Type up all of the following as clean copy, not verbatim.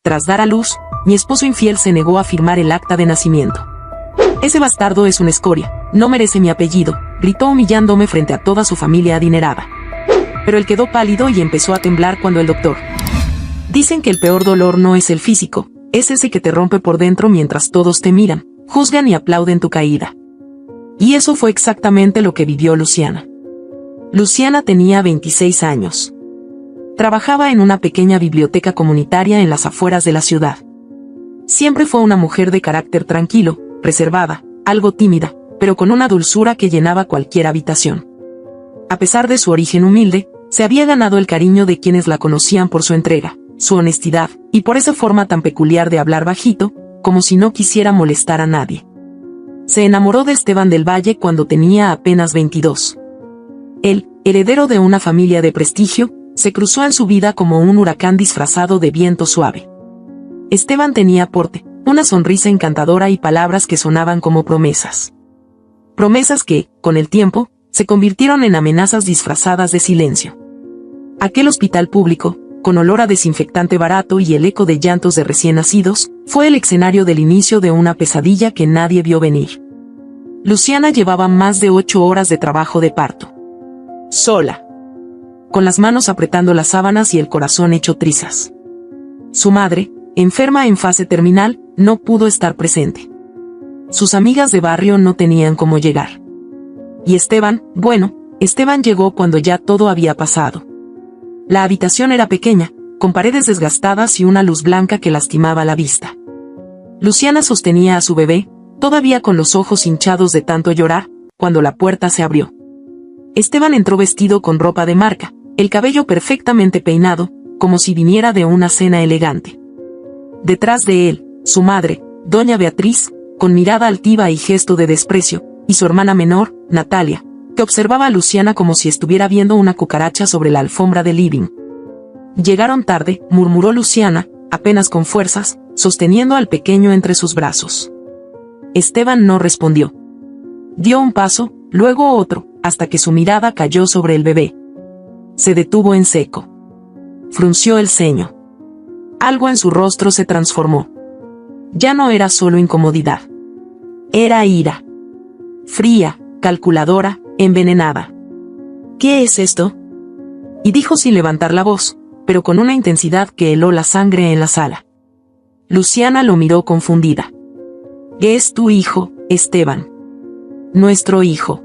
tras dar a luz, mi esposo infiel se negó a firmar el acta de nacimiento. Ese bastardo es una escoria, no merece mi apellido, gritó humillándome frente a toda su familia adinerada. Pero él quedó pálido y empezó a temblar cuando el doctor. Dicen que el peor dolor no es el físico, es ese que te rompe por dentro mientras todos te miran, juzgan y aplauden tu caída. Y eso fue exactamente lo que vivió Luciana. Luciana tenía 26 años. Trabajaba en una pequeña biblioteca comunitaria en las afueras de la ciudad. Siempre fue una mujer de carácter tranquilo, reservada, algo tímida, pero con una dulzura que llenaba cualquier habitación. A pesar de su origen humilde, se había ganado el cariño de quienes la conocían por su entrega, su honestidad, y por esa forma tan peculiar de hablar bajito, como si no quisiera molestar a nadie. Se enamoró de Esteban del Valle cuando tenía apenas 22. Él, heredero de una familia de prestigio, se cruzó en su vida como un huracán disfrazado de viento suave. Esteban tenía porte, una sonrisa encantadora y palabras que sonaban como promesas. Promesas que, con el tiempo, se convirtieron en amenazas disfrazadas de silencio. Aquel hospital público, con olor a desinfectante barato y el eco de llantos de recién nacidos, fue el escenario del inicio de una pesadilla que nadie vio venir. Luciana llevaba más de 8 horas de trabajo de parto. Sola. Con las manos apretando las sábanas y el corazón hecho trizas. Su madre, enferma en fase terminal, no pudo estar presente. Sus amigas de barrio no tenían cómo llegar. Y Esteban llegó cuando ya todo había pasado. La habitación era pequeña, con paredes desgastadas y una luz blanca que lastimaba la vista. Luciana sostenía a su bebé, todavía con los ojos hinchados de tanto llorar, cuando la puerta se abrió. Esteban entró vestido con ropa de marca, el cabello perfectamente peinado, como si viniera de una cena elegante. Detrás de él, su madre, doña Beatriz, con mirada altiva y gesto de desprecio, y su hermana menor, Natalia, que observaba a Luciana como si estuviera viendo una cucaracha sobre la alfombra del living. Llegaron tarde, murmuró Luciana, apenas con fuerzas, sosteniendo al pequeño entre sus brazos. Esteban no respondió. Dio un paso, luego otro, hasta que su mirada cayó sobre el bebé. Se detuvo en seco. Frunció el ceño. Algo en su rostro se transformó. Ya no era solo incomodidad. Era ira. Fría, calculadora, envenenada. ¿Qué es esto? Y dijo sin levantar la voz, pero con una intensidad que heló la sangre en la sala. Luciana lo miró confundida. Es tu hijo, Esteban. Nuestro hijo.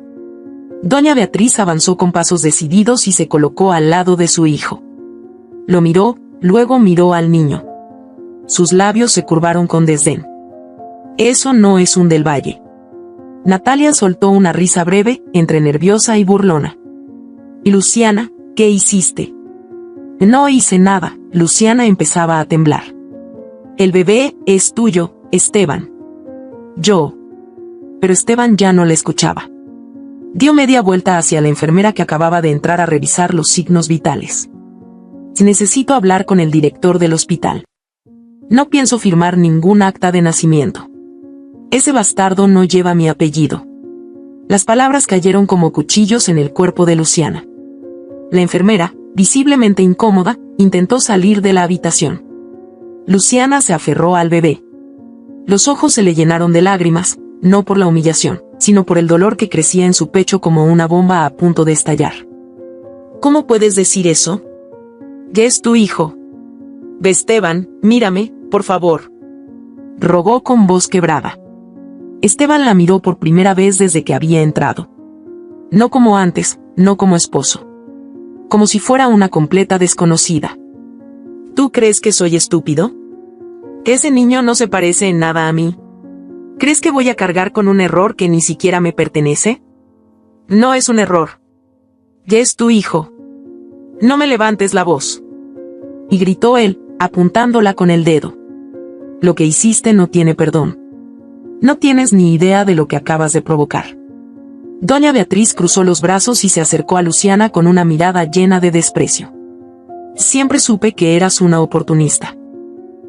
Doña Beatriz avanzó con pasos decididos y se colocó al lado de su hijo. Lo miró, luego miró al niño. Sus labios se curvaron con desdén. Eso no es un del Valle. Natalia soltó una risa breve, entre nerviosa y burlona. ¿Y Luciana, qué hiciste? No hice nada, Luciana empezaba a temblar. El bebé es tuyo, Esteban. Yo. Pero Esteban ya no le escuchaba. Dio media vuelta hacia la enfermera que acababa de entrar a revisar los signos vitales. Necesito hablar con el director del hospital. No pienso firmar ningún acta de nacimiento. Ese bastardo no lleva mi apellido. Las palabras cayeron como cuchillos en el cuerpo de Luciana. La enfermera, visiblemente incómoda, intentó salir de la habitación. Luciana se aferró al bebé. Los ojos se le llenaron de lágrimas, no por la humillación, sino por el dolor que crecía en su pecho como una bomba a punto de estallar. ¿Cómo puedes decir eso? ¿Qué es tu hijo? Esteban, mírame, por favor. Rogó con voz quebrada. Esteban la miró por primera vez desde que había entrado. No como antes, no como esposo. Como si fuera una completa desconocida. ¿Tú crees que soy estúpido? ¿Que ese niño no se parece en nada a mí? ¿Crees que voy a cargar con un error que ni siquiera me pertenece? No es un error. Ya es tu hijo. No me levantes la voz. Y gritó él, apuntándola con el dedo. Lo que hiciste no tiene perdón. No tienes ni idea de lo que acabas de provocar. Doña Beatriz cruzó los brazos y se acercó a Luciana con una mirada llena de desprecio. Siempre supe que eras una oportunista.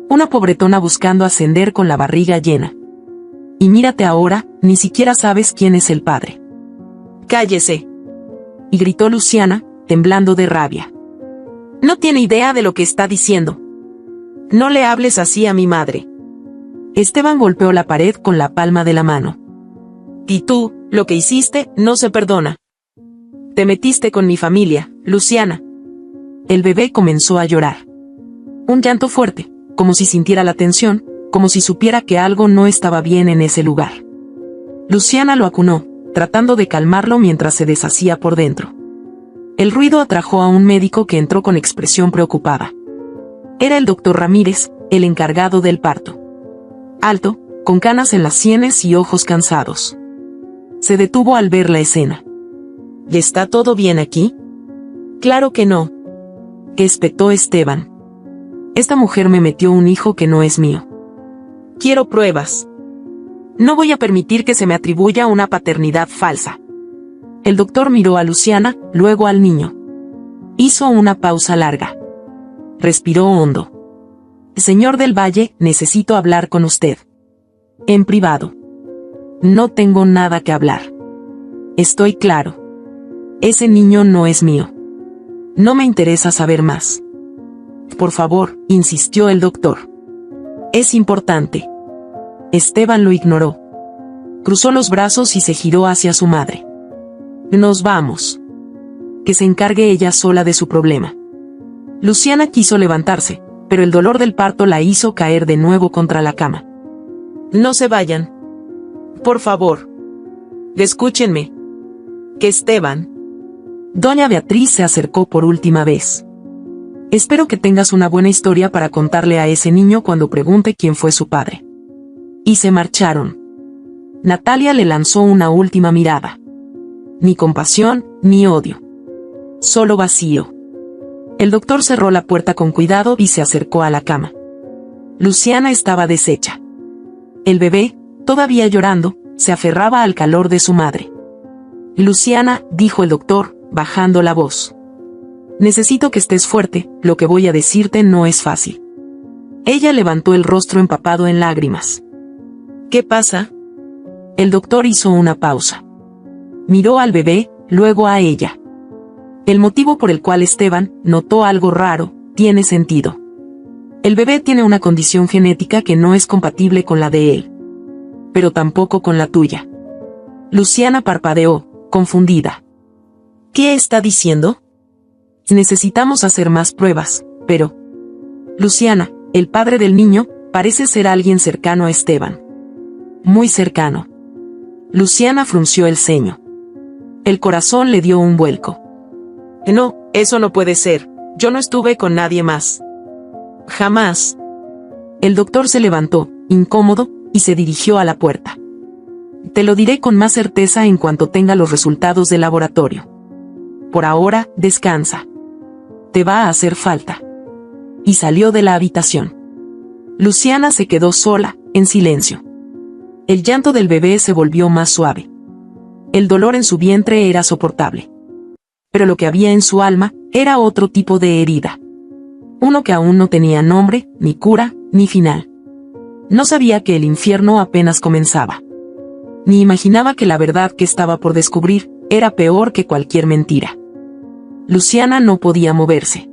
Una pobretona buscando ascender con la barriga llena. Y mírate ahora, ni siquiera sabes quién es el padre. ¡Cállese! Y gritó Luciana, temblando de rabia. No tiene idea de lo que está diciendo. No le hables así a mi madre. Esteban golpeó la pared con la palma de la mano. Y tú, lo que hiciste, no se perdona. Te metiste con mi familia, Luciana. El bebé comenzó a llorar. Un llanto fuerte, como si sintiera la tensión, como si supiera que algo no estaba bien en ese lugar. Luciana lo acunó, tratando de calmarlo mientras se deshacía por dentro. El ruido atrajo a un médico que entró con expresión preocupada. Era el doctor Ramírez, el encargado del parto. Alto, con canas en las sienes y ojos cansados. Se detuvo al ver la escena. ¿Y está todo bien aquí? Claro que no. Espetó Esteban. Esta mujer me metió un hijo que no es mío. Quiero pruebas. No voy a permitir que se me atribuya una paternidad falsa. El doctor miró a Luciana, luego al niño. Hizo una pausa larga. Respiró hondo. Señor del Valle, necesito hablar con usted. En privado. No tengo nada que hablar. Estoy claro. Ese niño no es mío. No me interesa saber más. Por favor, insistió el doctor. Es importante. Esteban lo ignoró. Cruzó los brazos y se giró hacia su madre. Nos vamos. Que se encargue ella sola de su problema. Luciana quiso levantarse, pero el dolor del parto la hizo caer de nuevo contra la cama. No se vayan. Por favor. Escúchenme. Que Esteban. Doña Beatriz se acercó por última vez. Espero que tengas una buena historia para contarle a ese niño cuando pregunte quién fue su padre. Y se marcharon. Natalia le lanzó una última mirada. Ni compasión, ni odio. Solo vacío. El doctor cerró la puerta con cuidado y se acercó a la cama. Luciana estaba deshecha. El bebé, todavía llorando, se aferraba al calor de su madre. Luciana, dijo el doctor, bajando la voz. Necesito que estés fuerte, lo que voy a decirte no es fácil. Ella levantó el rostro empapado en lágrimas. ¿Qué pasa? El doctor hizo una pausa. Miró al bebé, luego a ella. El motivo por el cual Esteban notó algo raro, tiene sentido. El bebé tiene una condición genética que no es compatible con la de él. Pero tampoco con la tuya. Luciana parpadeó, confundida. ¿Qué está diciendo? Necesitamos hacer más pruebas, pero... Luciana, el padre del niño, parece ser alguien cercano a Esteban. Muy cercano. Luciana frunció el ceño. El corazón le dio un vuelco. No, eso no puede ser. Yo no estuve con nadie más. Jamás. El doctor se levantó, incómodo, y se dirigió a la puerta. Te lo diré con más certeza en cuanto tenga los resultados del laboratorio. Por ahora, descansa. Te va a hacer falta. Y salió de la habitación. Luciana se quedó sola, en silencio. El llanto del bebé se volvió más suave. El dolor en su vientre era soportable. Pero lo que había en su alma, era otro tipo de herida. Uno que aún no tenía nombre, ni cura, ni final. No sabía que el infierno apenas comenzaba. Ni imaginaba que la verdad que estaba por descubrir, era peor que cualquier mentira. Luciana no podía moverse.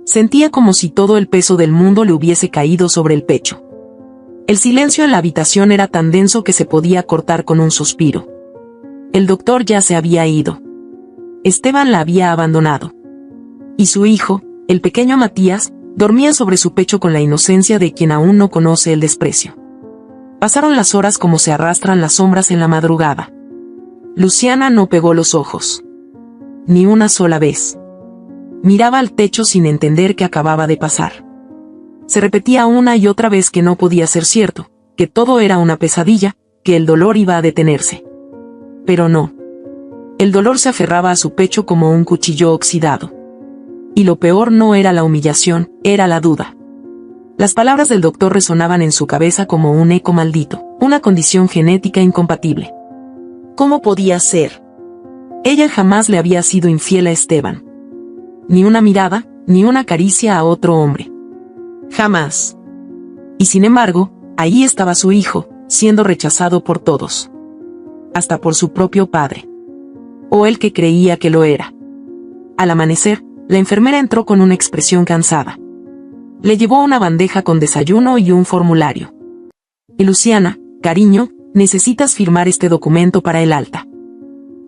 Sentía como si todo el peso del mundo le hubiese caído sobre el pecho. El silencio en la habitación era tan denso que se podía cortar con un suspiro. El doctor ya se había ido. Esteban la había abandonado. Y su hijo, el pequeño Matías, dormía sobre su pecho con la inocencia de quien aún no conoce el desprecio. Pasaron las horas como se arrastran las sombras en la madrugada. Luciana no pegó los ojos. Ni una sola vez. Miraba al techo sin entender qué acababa de pasar. Se repetía una y otra vez que no podía ser cierto, que todo era una pesadilla, que el dolor iba a detenerse. Pero no. El dolor se aferraba a su pecho como un cuchillo oxidado. Y lo peor no era la humillación, era la duda. Las palabras del doctor resonaban en su cabeza como un eco maldito, una condición genética incompatible. ¿Cómo podía ser? Ella jamás le había sido infiel a Esteban. Ni una mirada, ni una caricia a otro hombre. Jamás. Y sin embargo, ahí estaba su hijo, siendo rechazado por todos. Hasta por su propio padre. O él que creía que lo era. Al amanecer, la enfermera entró con una expresión cansada. Le llevó una bandeja con desayuno y un formulario. Y Luciana, cariño, necesitas firmar este documento para el alta.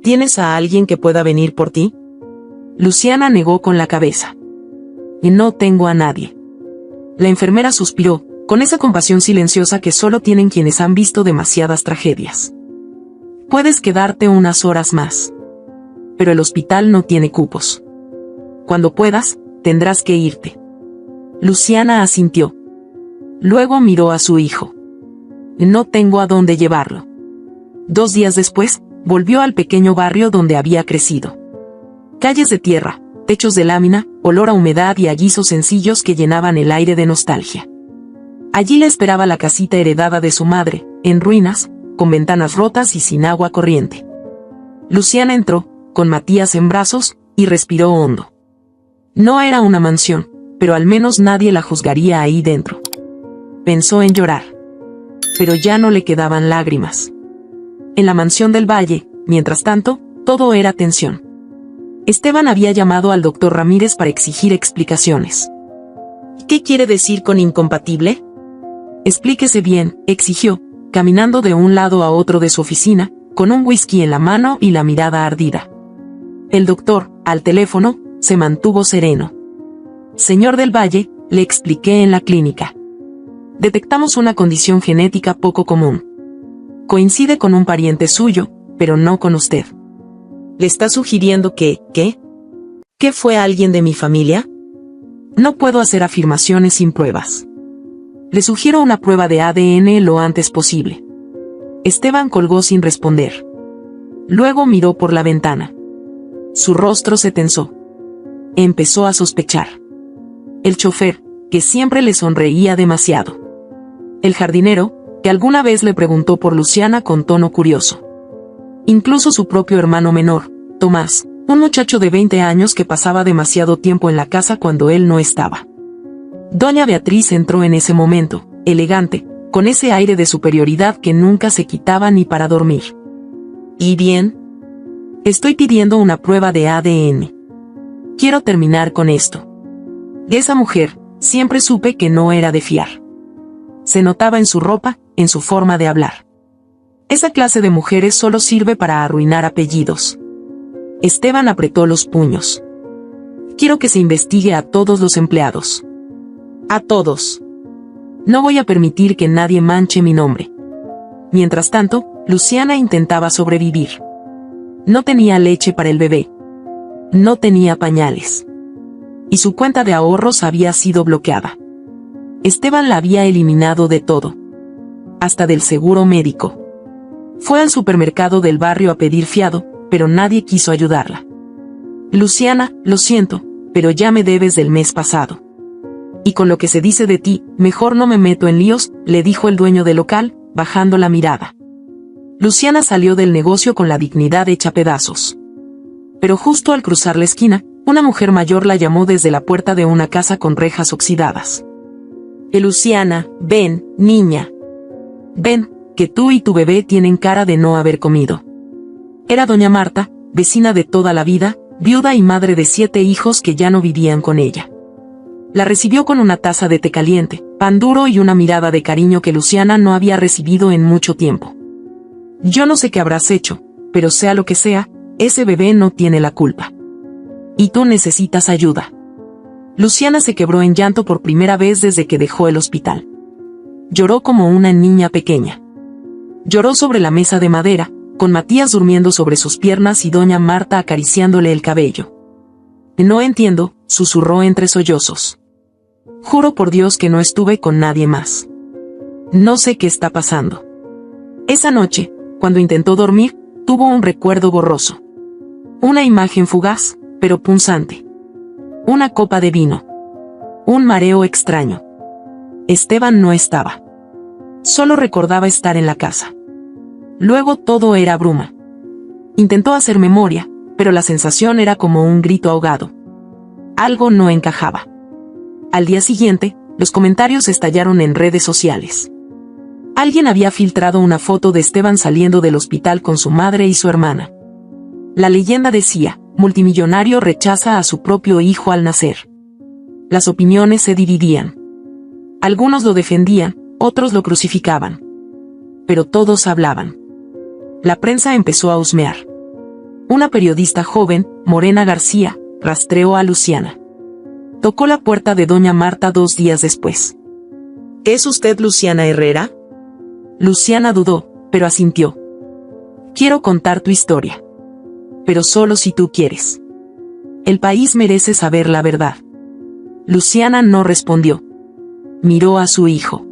¿Tienes a alguien que pueda venir por ti? Luciana negó con la cabeza. Y no tengo a nadie. La enfermera suspiró, con esa compasión silenciosa que solo tienen quienes han visto demasiadas tragedias. Puedes quedarte unas horas más. Pero el hospital no tiene cupos. Cuando puedas, tendrás que irte. Luciana asintió. Luego miró a su hijo. No tengo a dónde llevarlo. 2 días después, volvió al pequeño barrio donde había crecido. Calles de tierra, techos de lámina, olor a humedad y a guisos sencillos que llenaban el aire de nostalgia. Allí le esperaba la casita heredada de su madre, en ruinas, con ventanas rotas y sin agua corriente. Luciana entró, con Matías en brazos, y respiró hondo. No era una mansión, pero al menos nadie la juzgaría ahí dentro. Pensó en llorar. Pero ya no le quedaban lágrimas. En la mansión del Valle, mientras tanto, todo era tensión. Esteban había llamado al doctor Ramírez para exigir explicaciones. ¿Qué quiere decir con incompatible? Explíquese bien, exigió, caminando de un lado a otro de su oficina, con un whisky en la mano y la mirada ardida. El doctor, al teléfono, se mantuvo sereno. Señor del Valle, le expliqué en la clínica. Detectamos una condición genética poco común. Coincide con un pariente suyo, pero no con usted. ¿Le está sugiriendo que, qué? ¿Que fue alguien de mi familia? No puedo hacer afirmaciones sin pruebas. Le sugiero una prueba de ADN lo antes posible. Esteban colgó sin responder. Luego miró por la ventana. Su rostro se tensó. Empezó a sospechar. El chofer, que siempre le sonreía demasiado. El jardinero, que alguna vez le preguntó por Luciana con tono curioso. Incluso su propio hermano menor, Tomás, un muchacho de 20 años que pasaba demasiado tiempo en la casa cuando él no estaba. Doña Beatriz entró en ese momento, elegante, con ese aire de superioridad que nunca se quitaba ni para dormir. ¿Y bien? Estoy pidiendo una prueba de ADN. Quiero terminar con esto. De esa mujer, siempre supe que no era de fiar. Se notaba en su ropa, en su forma de hablar. Esa clase de mujeres solo sirve para arruinar apellidos. Esteban apretó los puños. Quiero que se investigue a todos los empleados. A todos. No voy a permitir que nadie manche mi nombre. Mientras tanto, Luciana intentaba sobrevivir. No tenía leche para el bebé. No tenía pañales. Y su cuenta de ahorros había sido bloqueada. Esteban la había eliminado de todo. Hasta del seguro médico. Fue al supermercado del barrio a pedir fiado, pero nadie quiso ayudarla. Luciana, lo siento, pero ya me debes del mes pasado. Y con lo que se dice de ti, mejor no me meto en líos, le dijo el dueño del local, bajando la mirada. Luciana salió del negocio con la dignidad hecha pedazos. Pero justo al cruzar la esquina, una mujer mayor la llamó desde la puerta de una casa con rejas oxidadas. Luciana, ven, niña. Ven, que tú y tu bebé tienen cara de no haber comido. Era doña Marta, vecina de toda la vida, viuda y madre de 7 hijos que ya no vivían con ella. La recibió con una taza de té caliente, pan duro y una mirada de cariño que Luciana no había recibido en mucho tiempo. Yo no sé qué habrás hecho, pero sea lo que sea, ese bebé no tiene la culpa. Y tú necesitas ayuda. Luciana se quebró en llanto por primera vez desde que dejó el hospital. Lloró como una niña pequeña. Lloró sobre la mesa de madera, con Matías durmiendo sobre sus piernas y doña Marta acariciándole el cabello. No entiendo, susurró entre sollozos. Juro por Dios que no estuve con nadie más. No sé qué está pasando. Esa noche, cuando intentó dormir, tuvo un recuerdo borroso. Una imagen fugaz, pero punzante. Una copa de vino. Un mareo extraño. Esteban no estaba. Solo recordaba estar en la casa. Luego todo era bruma. Intentó hacer memoria, pero la sensación era como un grito ahogado. Algo no encajaba. Al día siguiente, los comentarios estallaron en redes sociales. Alguien había filtrado una foto de Esteban saliendo del hospital con su madre y su hermana. La leyenda decía, multimillonario rechaza a su propio hijo al nacer. Las opiniones se dividían. Algunos lo defendían, otros lo crucificaban. Pero todos hablaban. La prensa empezó a husmear. Una periodista joven, Morena García, rastreó a Luciana. Tocó la puerta de doña Marta 2 días después. ¿Es usted Luciana Herrera? Luciana dudó, pero asintió. Quiero contar tu historia. Pero solo si tú quieres. El país merece saber la verdad. Luciana no respondió. Miró a su hijo.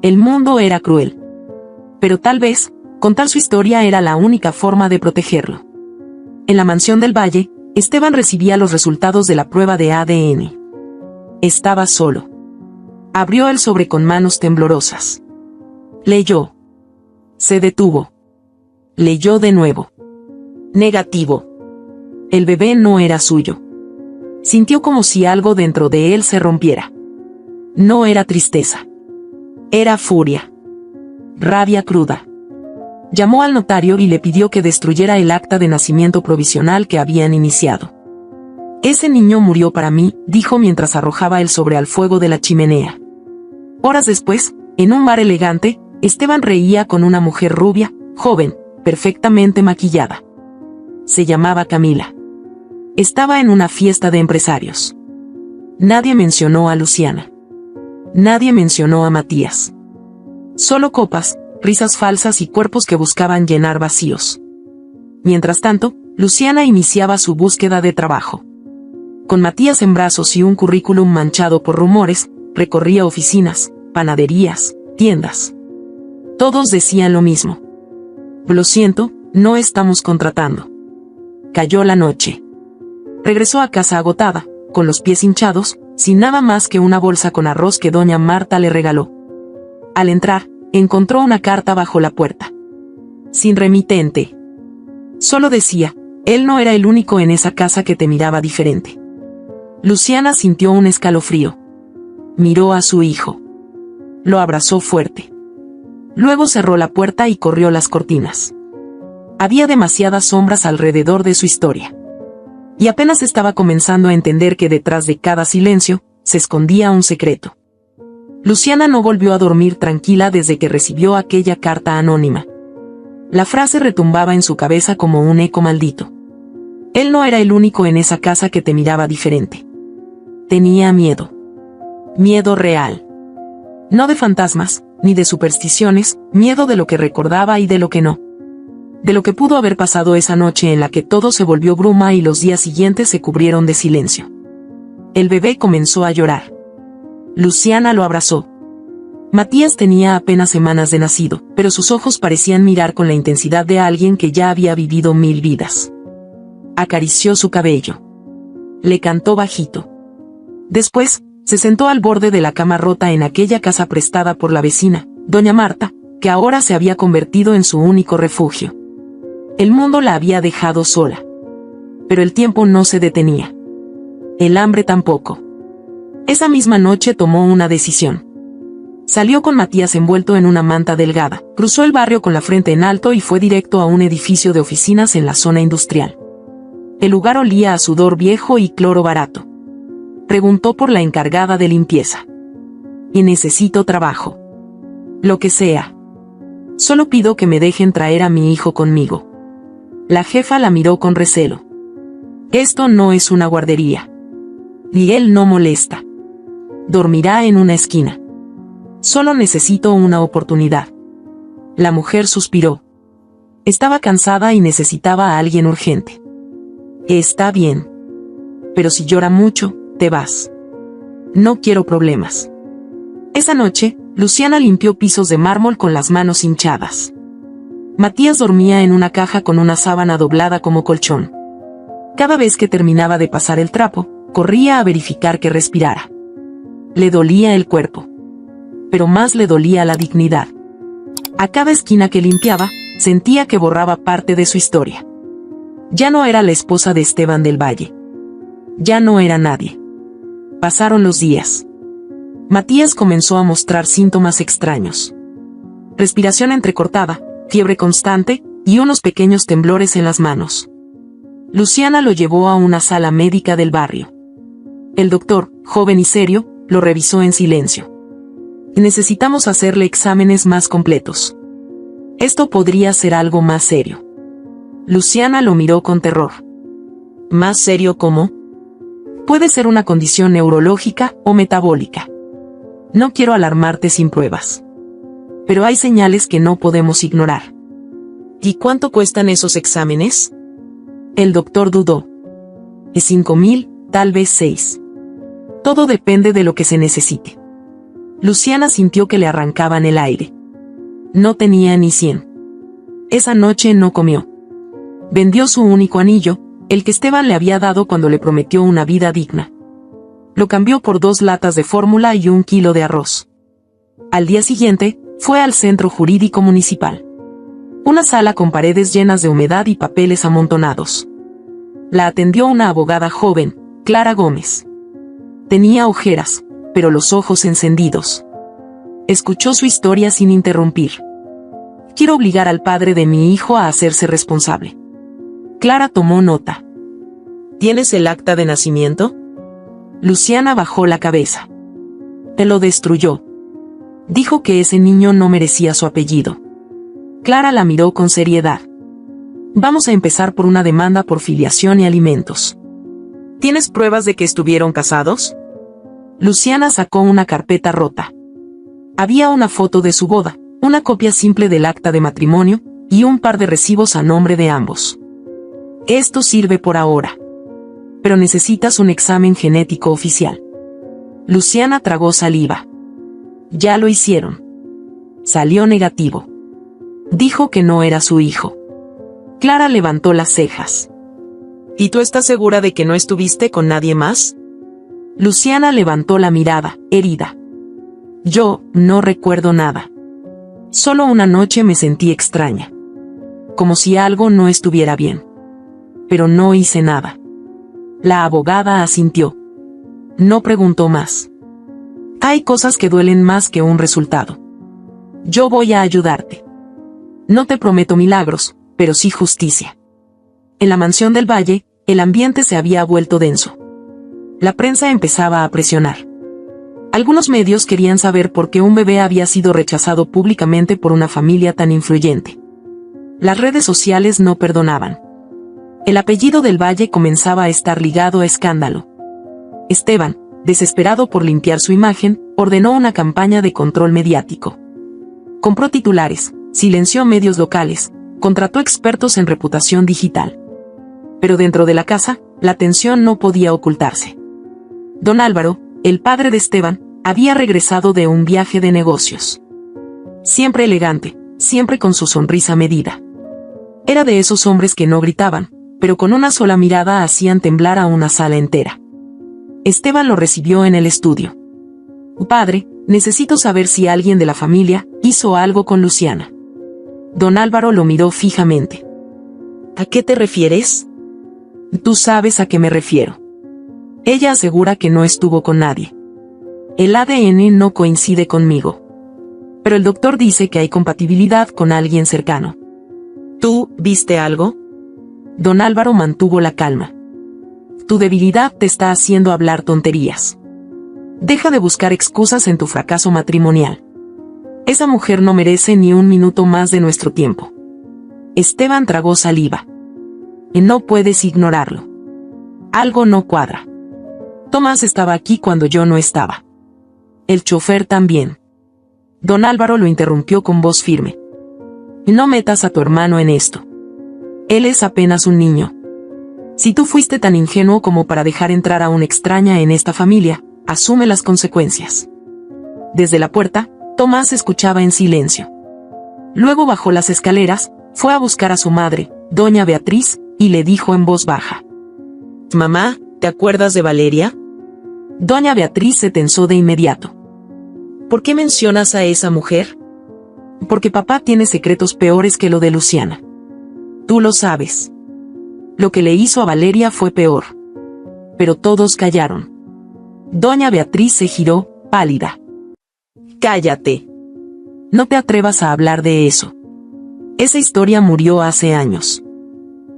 El mundo era cruel. Pero tal vez, contar su historia era la única forma de protegerlo. En la mansión del Valle, Esteban recibía los resultados de la prueba de ADN. Estaba solo. Abrió el sobre con manos temblorosas. Leyó. Se detuvo. Leyó de nuevo. Negativo. El bebé no era suyo. Sintió como si algo dentro de él se rompiera. No era tristeza. Era furia. Rabia cruda. Llamó al notario y le pidió que destruyera el acta de nacimiento provisional que habían iniciado. Ese niño murió para mí, dijo mientras arrojaba el sobre al fuego de la chimenea. Horas después, en un bar elegante, Esteban reía con una mujer rubia, joven, perfectamente maquillada. Se llamaba Camila. Estaba en una fiesta de empresarios. Nadie mencionó a Luciana. Nadie mencionó a Matías. Solo copas, risas falsas y cuerpos que buscaban llenar vacíos. Mientras tanto, Luciana iniciaba su búsqueda de trabajo. Con Matías en brazos y un currículum manchado por rumores, recorría oficinas, panaderías, tiendas. Todos decían lo mismo. Lo siento, no estamos contratando. Cayó la noche. Regresó a casa agotada, con los pies hinchados, sin nada más que una bolsa con arroz que doña Marta le regaló. Al entrar, encontró una carta bajo la puerta. Sin remitente. Solo decía, él no era el único en esa casa que te miraba diferente. Luciana sintió un escalofrío. Miró a su hijo. Lo abrazó fuerte. Luego cerró la puerta y corrió las cortinas. Había demasiadas sombras alrededor de su historia. Y apenas estaba comenzando a entender que detrás de cada silencio, se escondía un secreto. Luciana no volvió a dormir tranquila desde que recibió aquella carta anónima. La frase retumbaba en su cabeza como un eco maldito. Él no era el único en esa casa que te miraba diferente. Tenía miedo. Miedo real. No de fantasmas, ni de supersticiones, miedo de lo que recordaba y de lo que no. De lo que pudo haber pasado esa noche en la que todo se volvió bruma y los días siguientes se cubrieron de silencio. El bebé comenzó a llorar. Luciana lo abrazó. Matías tenía apenas semanas de nacido, pero sus ojos parecían mirar con la intensidad de alguien que ya había vivido 1000 vidas. Acarició su cabello. Le cantó bajito. Después, se sentó al borde de la cama rota en aquella casa prestada por la vecina, doña Marta, que ahora se había convertido en su único refugio. El mundo la había dejado sola. Pero el tiempo no se detenía. El hambre tampoco. Esa misma noche tomó una decisión. Salió con Matías envuelto en una manta delgada, cruzó el barrio con la frente en alto y fue directo a un edificio de oficinas en la zona industrial. El lugar olía a sudor viejo y cloro barato. Preguntó por la encargada de limpieza. Y necesito trabajo. Lo que sea. Solo pido que me dejen traer a mi hijo conmigo. La jefa la miró con recelo. Esto no es una guardería. Y él no molesta. Dormirá en una esquina. Solo necesito una oportunidad. La mujer suspiró. Estaba cansada y necesitaba a alguien urgente. Está bien. Pero si llora mucho, te vas. No quiero problemas. Esa noche, Luciana limpió pisos de mármol con las manos hinchadas. Matías dormía en una caja con una sábana doblada como colchón. Cada vez que terminaba de pasar el trapo, corría a verificar que respirara. Le dolía el cuerpo. Pero más le dolía la dignidad. A cada esquina que limpiaba, sentía que borraba parte de su historia. Ya no era la esposa de Esteban del Valle. Ya no era nadie. Pasaron los días. Matías comenzó a mostrar síntomas extraños. Respiración entrecortada, fiebre constante, y unos pequeños temblores en las manos. Luciana lo llevó a una sala médica del barrio. El doctor, joven y serio, lo revisó en silencio. Necesitamos hacerle exámenes más completos. Esto podría ser algo más serio. Luciana lo miró con terror. ¿Más serio cómo? Puede ser una condición neurológica o metabólica. No quiero alarmarte sin pruebas. Pero hay señales que no podemos ignorar. ¿Y cuánto cuestan esos exámenes? El doctor dudó. Es 5.000, tal vez 6. Todo depende de lo que se necesite. Luciana sintió que le arrancaban el aire. No tenía ni 100. Esa noche no comió. Vendió su único anillo, el que Esteban le había dado cuando le prometió una vida digna. Lo cambió por 2 latas de fórmula y 1 kilo de arroz. Al día siguiente, fue al centro jurídico municipal. Una sala con paredes llenas de humedad y papeles amontonados. La atendió una abogada joven, Clara Gómez. Tenía ojeras, pero los ojos encendidos. Escuchó su historia sin interrumpir. Quiero obligar al padre de mi hijo a hacerse responsable. Clara tomó nota. ¿Tienes el acta de nacimiento? Luciana bajó la cabeza. Él lo destruyó. Dijo que ese niño no merecía su apellido. Clara la miró con seriedad. Vamos a empezar por una demanda por filiación y alimentos. ¿Tienes pruebas de que estuvieron casados? Luciana sacó una carpeta rota. Había una foto de su boda, una copia simple del acta de matrimonio, y un par de recibos a nombre de ambos. Esto sirve por ahora. Pero necesitas un examen genético oficial. Luciana tragó saliva. Ya lo hicieron. Salió negativo. Dijo que no era su hijo. Clara levantó las cejas. ¿Y tú estás segura de que no estuviste con nadie más? Luciana levantó la mirada, herida. Yo no recuerdo nada. Solo una noche me sentí extraña. Como si algo no estuviera bien. Pero no hice nada. La abogada asintió. No preguntó más. Hay cosas que duelen más que un resultado. Yo voy a ayudarte. No te prometo milagros, pero sí justicia. En la mansión del Valle, el ambiente se había vuelto denso. La prensa empezaba a presionar. Algunos medios querían saber por qué un bebé había sido rechazado públicamente por una familia tan influyente. Las redes sociales no perdonaban. El apellido del Valle comenzaba a estar ligado a escándalo. Esteban, desesperado por limpiar su imagen, ordenó una campaña de control mediático. Compró titulares, silenció medios locales, contrató expertos en reputación digital. Pero dentro de la casa, la tensión no podía ocultarse. Don Álvaro, el padre de Esteban, había regresado de un viaje de negocios. Siempre elegante, siempre con su sonrisa medida. Era de esos hombres que no gritaban, pero con una sola mirada hacían temblar a una sala entera. Esteban lo recibió en el estudio. Padre, necesito saber si alguien de la familia hizo algo con Luciana. Don Álvaro lo miró fijamente. ¿A qué te refieres? Tú sabes a qué me refiero. Ella asegura que no estuvo con nadie. El ADN no coincide conmigo. Pero el doctor dice que hay compatibilidad con alguien cercano. ¿Tú viste algo? Don Álvaro mantuvo la calma. Tu debilidad te está haciendo hablar tonterías. Deja de buscar excusas en tu fracaso matrimonial. Esa mujer no merece ni un minuto más de nuestro tiempo. Esteban tragó saliva. Y no puedes ignorarlo. Algo no cuadra. Tomás estaba aquí cuando yo no estaba. El chofer también. Don Álvaro lo interrumpió con voz firme. No metas a tu hermano en esto. Él es apenas un niño. Si tú fuiste tan ingenuo como para dejar entrar a una extraña en esta familia, asume las consecuencias. Desde la puerta, Tomás escuchaba en silencio. Luego bajó las escaleras, fue a buscar a su madre, doña Beatriz, y le dijo en voz baja. Mamá, ¿te acuerdas de Valeria? Doña Beatriz se tensó de inmediato. ¿Por qué mencionas a esa mujer? Porque papá tiene secretos peores que lo de Luciana. Tú lo sabes. Lo que le hizo a Valeria fue peor. Pero todos callaron. Doña Beatriz se giró, pálida. Cállate. No te atrevas a hablar de eso. Esa historia murió hace años.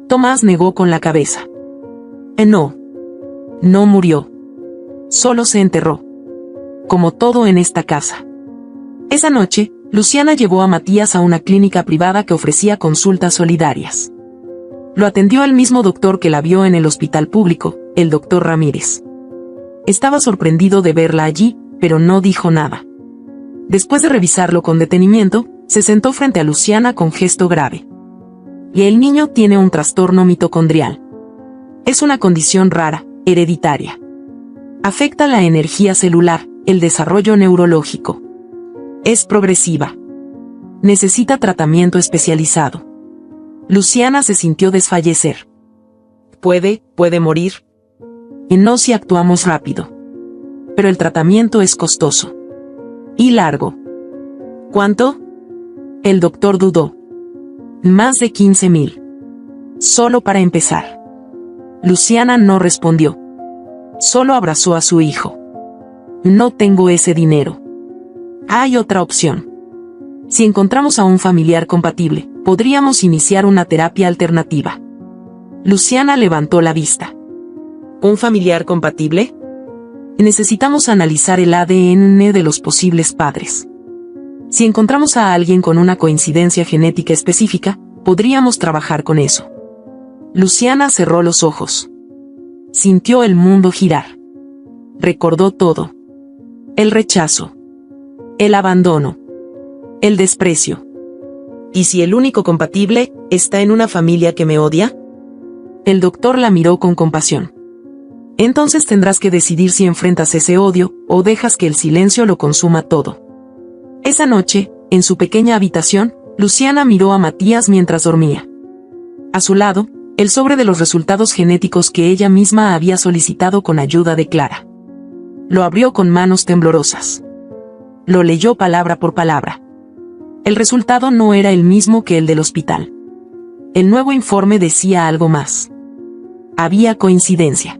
Tomás negó con la cabeza. No. No murió. Solo se enterró. Como todo en esta casa. Esa noche, Luciana llevó a Matías a una clínica privada que ofrecía consultas solidarias. Lo atendió el mismo doctor que la vio en el hospital público, el doctor Ramírez. Estaba sorprendido de verla allí, pero no dijo nada. Después de revisarlo con detenimiento, se sentó frente a Luciana con gesto grave. Y el niño tiene un trastorno mitocondrial. Es una condición rara, hereditaria. Afecta la energía celular, el desarrollo neurológico. Es progresiva. Necesita tratamiento especializado. Luciana se sintió desfallecer. Puede morir. Y no si actuamos rápido. Pero el tratamiento es costoso. Y largo. ¿Cuánto? El doctor dudó. Más de 15.000. Solo para empezar. Luciana no respondió. Solo abrazó a su hijo. No tengo ese dinero. Hay otra opción. Si encontramos a un familiar compatible, podríamos iniciar una terapia alternativa. Luciana levantó la vista. ¿Un familiar compatible? Necesitamos analizar el ADN de los posibles padres. Si encontramos a alguien con una coincidencia genética específica, podríamos trabajar con eso. Luciana cerró los ojos. Sintió el mundo girar. Recordó todo. El rechazo. El abandono. El desprecio. ¿Y si el único compatible está en una familia que me odia? El doctor la miró con compasión. Entonces tendrás que decidir si enfrentas ese odio, o dejas que el silencio lo consuma todo. Esa noche, en su pequeña habitación, Luciana miró a Matías mientras dormía. A su lado, el sobre de los resultados genéticos que ella misma había solicitado con ayuda de Clara. Lo abrió con manos temblorosas. Lo leyó palabra por palabra. El resultado no era el mismo que el del hospital. El nuevo informe decía algo más. Había coincidencia.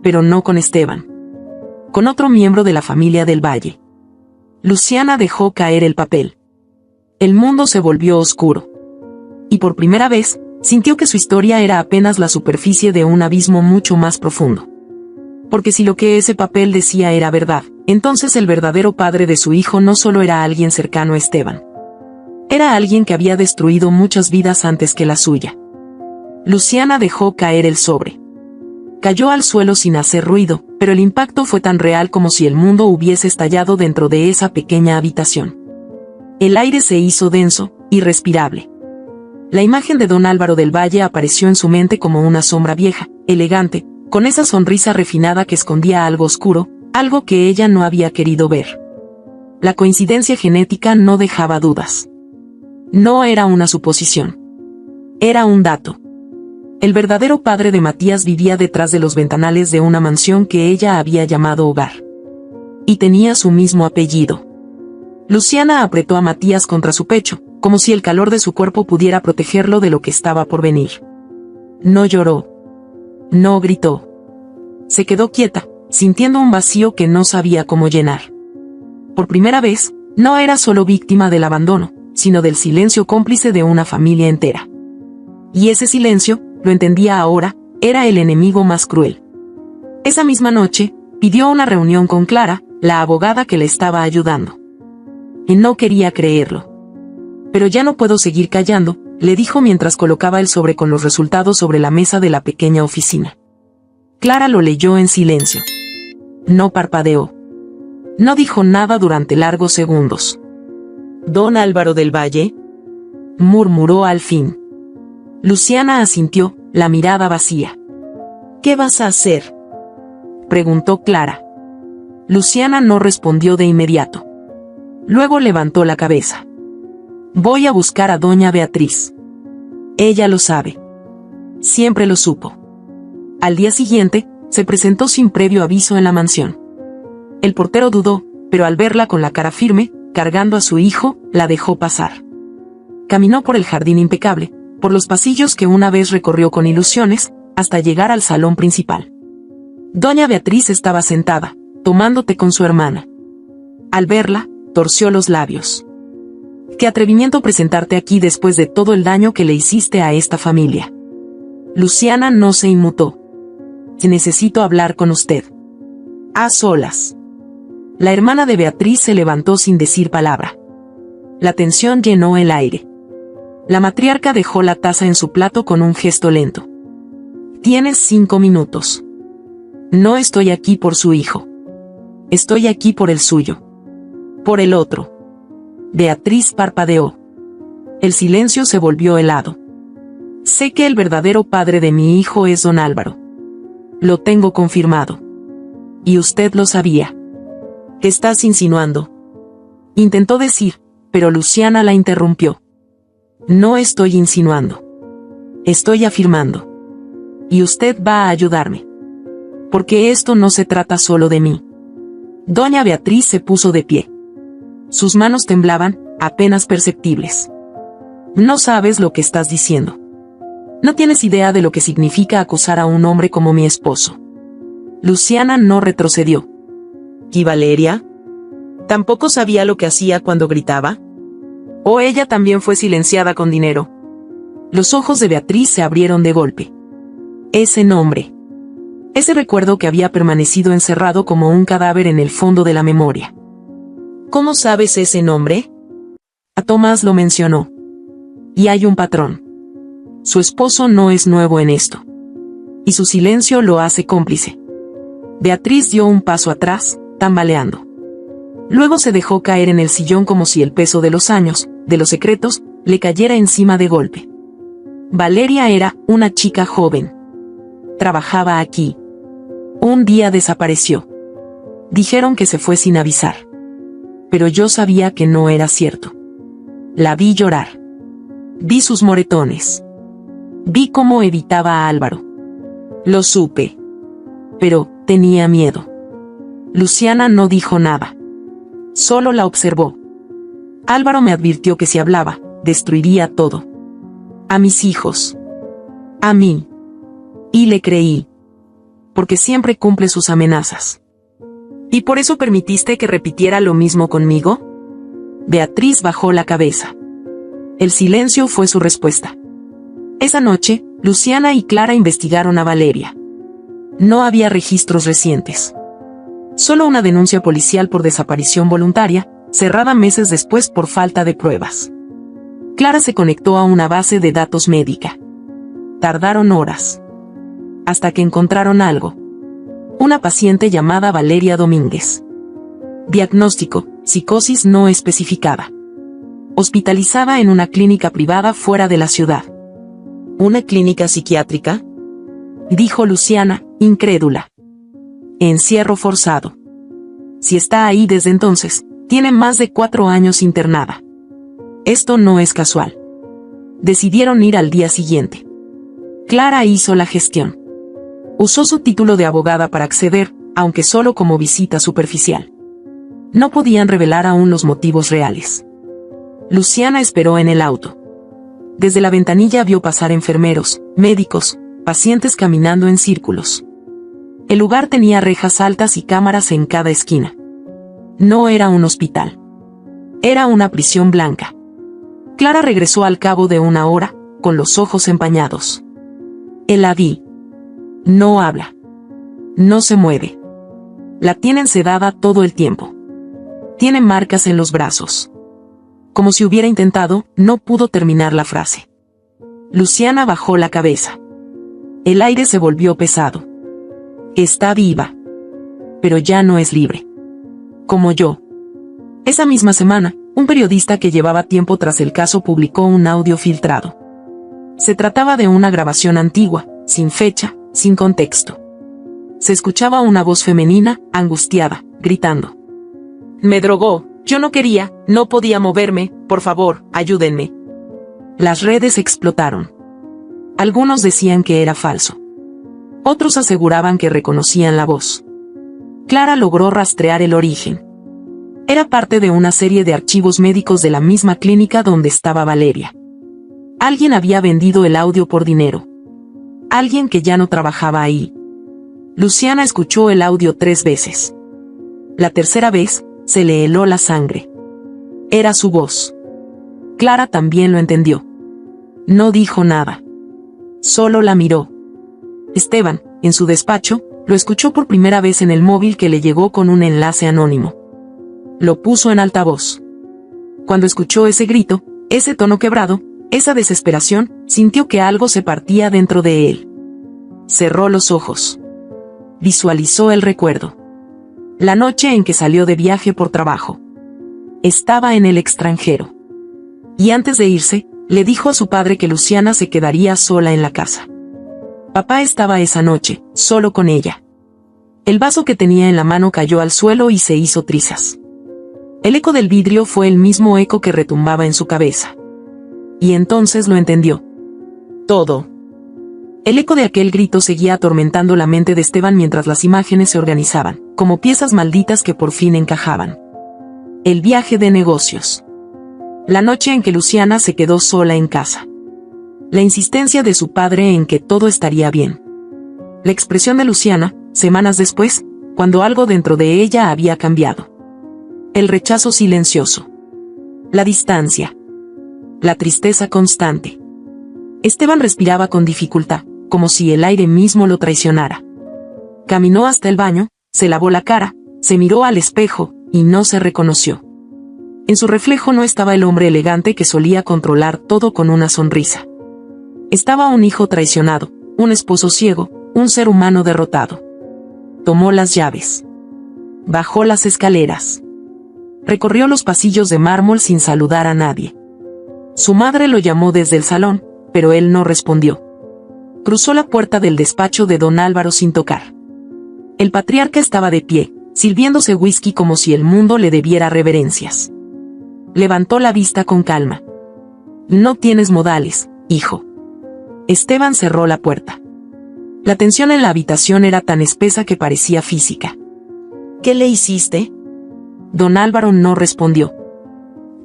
Pero no con Esteban. Con otro miembro de la familia del Valle. Luciana dejó caer el papel. El mundo se volvió oscuro. Y por primera vez, sintió que su historia era apenas la superficie de un abismo mucho más profundo. Porque si lo que ese papel decía era verdad, entonces el verdadero padre de su hijo no solo era alguien cercano a Esteban. Era alguien que había destruido muchas vidas antes que la suya. Luciana dejó caer el sobre. Cayó al suelo sin hacer ruido, pero el impacto fue tan real como si el mundo hubiese estallado dentro de esa pequeña habitación. El aire se hizo denso, irrespirable. La imagen de don Álvaro del Valle apareció en su mente como una sombra vieja, elegante, con esa sonrisa refinada que escondía algo oscuro, algo que ella no había querido ver. La coincidencia genética no dejaba dudas. No era una suposición. Era un dato. El verdadero padre de Matías vivía detrás de los ventanales de una mansión que ella había llamado hogar. Y tenía su mismo apellido. Luciana apretó a Matías contra su pecho, como si el calor de su cuerpo pudiera protegerlo de lo que estaba por venir. No lloró. No gritó. Se quedó quieta, sintiendo un vacío que no sabía cómo llenar. Por primera vez, no era solo víctima del abandono, sino del silencio cómplice de una familia entera. Y ese silencio, lo entendía ahora, era el enemigo más cruel. Esa misma noche, pidió una reunión con Clara, la abogada que le estaba ayudando. Y no quería creerlo. Pero ya no puedo seguir callando, le dijo mientras colocaba el sobre con los resultados sobre la mesa de la pequeña oficina. Clara lo leyó en silencio. No parpadeó. No dijo nada durante largos segundos. ¿Don Álvaro del Valle? Murmuró al fin. Luciana asintió, la mirada vacía. ¿Qué vas a hacer?, preguntó Clara. Luciana no respondió de inmediato. Luego levantó la cabeza. Voy a buscar a doña Beatriz. Ella lo sabe. Siempre lo supo. Al día siguiente, se presentó sin previo aviso en la mansión. El portero dudó, pero al verla con la cara firme, cargando a su hijo, la dejó pasar. Caminó por el jardín impecable, por los pasillos que una vez recorrió con ilusiones, hasta llegar al salón principal. Doña Beatriz estaba sentada, tomando té con su hermana. Al verla, torció los labios. Qué atrevimiento presentarte aquí después de todo el daño que le hiciste a esta familia. Luciana no se inmutó. Necesito hablar con usted. A solas. La hermana de Beatriz se levantó sin decir palabra. La tensión llenó el aire. La matriarca dejó la taza en su plato con un gesto lento. Tienes 5 minutos. No estoy aquí por su hijo. Estoy aquí por el suyo. Por el otro. Beatriz parpadeó. El silencio se volvió helado. Sé que el verdadero padre de mi hijo es don Álvaro. Lo tengo confirmado. Y usted lo sabía. ¿Qué estás insinuando? Intentó decir, pero Luciana la interrumpió. No estoy insinuando. Estoy afirmando. Y usted va a ayudarme. Porque esto no se trata solo de mí. Doña Beatriz se puso de pie. Sus manos temblaban, apenas perceptibles. No sabes lo que estás diciendo. No tienes idea de lo que significa acusar a un hombre como mi esposo. Luciana no retrocedió. ¿Y Valeria? ¿Tampoco sabía lo que hacía cuando gritaba? ¿O ella también fue silenciada con dinero? Los ojos de Beatriz se abrieron de golpe. Ese nombre. Ese recuerdo que había permanecido encerrado como un cadáver en el fondo de la memoria. ¿Cómo sabes ese nombre? A Tomás lo mencionó. Y hay un patrón. Su esposo no es nuevo en esto. Y su silencio lo hace cómplice. Beatriz dio un paso atrás, tambaleando. Luego se dejó caer en el sillón como si el peso de los años, de los secretos, le cayera encima de golpe. Valeria era una chica joven. Trabajaba aquí. Un día desapareció. Dijeron que se fue sin avisar. Pero yo sabía que no era cierto. La vi llorar. Vi sus moretones. Vi cómo evitaba a Álvaro. Lo supe. Pero tenía miedo. Luciana no dijo nada. Solo la observó. Álvaro me advirtió que si hablaba, destruiría todo. A mis hijos. A mí. Y le creí. Porque siempre cumple sus amenazas. ¿Y por eso permitiste que repitiera lo mismo conmigo? Beatriz bajó la cabeza. El silencio fue su respuesta. Esa noche, Luciana y Clara investigaron a Valeria. No había registros recientes. Solo una denuncia policial por desaparición voluntaria, cerrada meses después por falta de pruebas. Clara se conectó a una base de datos médica. Tardaron horas. Hasta que encontraron algo. Una paciente llamada Valeria Domínguez. Diagnóstico: psicosis no especificada. Hospitalizada en una clínica privada fuera de la ciudad. ¿Una clínica psiquiátrica?, dijo Luciana, incrédula. Encierro forzado. Si está ahí desde entonces, tiene más de 4 años internada. Esto no es casual. Decidieron ir al día siguiente. Clara hizo la gestión. Usó su título de abogada para acceder, aunque solo como visita superficial. No podían revelar aún los motivos reales. Luciana esperó en el auto. Desde la ventanilla vio pasar enfermeros, médicos, pacientes caminando en círculos. El lugar tenía rejas altas y cámaras en cada esquina. No era un hospital. Era una prisión blanca. Clara regresó al cabo de 1 hora, con los ojos empañados. La vi. No habla. No se mueve. La tienen sedada todo el tiempo. Tiene marcas en los brazos. Como si hubiera intentado, no pudo terminar la frase. Luciana bajó la cabeza. El aire se volvió pesado. Está viva. Pero ya no es libre. Como yo. Esa misma semana, un periodista que llevaba tiempo tras el caso publicó un audio filtrado. Se trataba de una grabación antigua, sin fecha, sin contexto. Se escuchaba una voz femenina, angustiada, gritando. Me drogó, yo no quería, no podía moverme, por favor, ayúdenme. Las redes explotaron. Algunos decían que era falso. Otros aseguraban que reconocían la voz. Clara logró rastrear el origen. Era parte de una serie de archivos médicos de la misma clínica donde estaba Valeria. Alguien había vendido el audio por dinero. Alguien que ya no trabajaba ahí. Luciana escuchó el audio 3 veces. La tercera vez, se le heló la sangre. Era su voz. Clara también lo entendió. No dijo nada. Solo la miró. Esteban, en su despacho, lo escuchó por primera vez en el móvil que le llegó con un enlace anónimo. Lo puso en altavoz. Cuando escuchó ese grito, ese tono quebrado, esa desesperación, sintió que algo se partía dentro de él. Cerró los ojos. Visualizó el recuerdo. La noche en que salió de viaje por trabajo. Estaba en el extranjero. Y antes de irse, le dijo a su padre que Luciana se quedaría sola en la casa. Papá estaba esa noche, solo con ella. El vaso que tenía en la mano cayó al suelo y se hizo trizas. El eco del vidrio fue el mismo eco que retumbaba en su cabeza. Y entonces lo entendió. Todo. El eco de aquel grito seguía atormentando la mente de Esteban mientras las imágenes se organizaban, como piezas malditas que por fin encajaban. El viaje de negocios. La noche en que Luciana se quedó sola en casa. La insistencia de su padre en que todo estaría bien. La expresión de Luciana, semanas después, cuando algo dentro de ella había cambiado. El rechazo silencioso. La distancia. La tristeza constante. Esteban respiraba con dificultad, como si el aire mismo lo traicionara. Caminó hasta el baño, se lavó la cara, se miró al espejo, y no se reconoció. En su reflejo no estaba el hombre elegante que solía controlar todo con una sonrisa. Estaba un hijo traicionado, un esposo ciego, un ser humano derrotado. Tomó las llaves. Bajó las escaleras. Recorrió los pasillos de mármol sin saludar a nadie. Su madre lo llamó desde el salón, pero él no respondió. Cruzó la puerta del despacho de don Álvaro sin tocar. El patriarca estaba de pie, sirviéndose whisky como si el mundo le debiera reverencias. Levantó la vista con calma. No tienes modales, hijo. Esteban cerró la puerta. La tensión en la habitación era tan espesa que parecía física. ¿Qué le hiciste? Don Álvaro no respondió.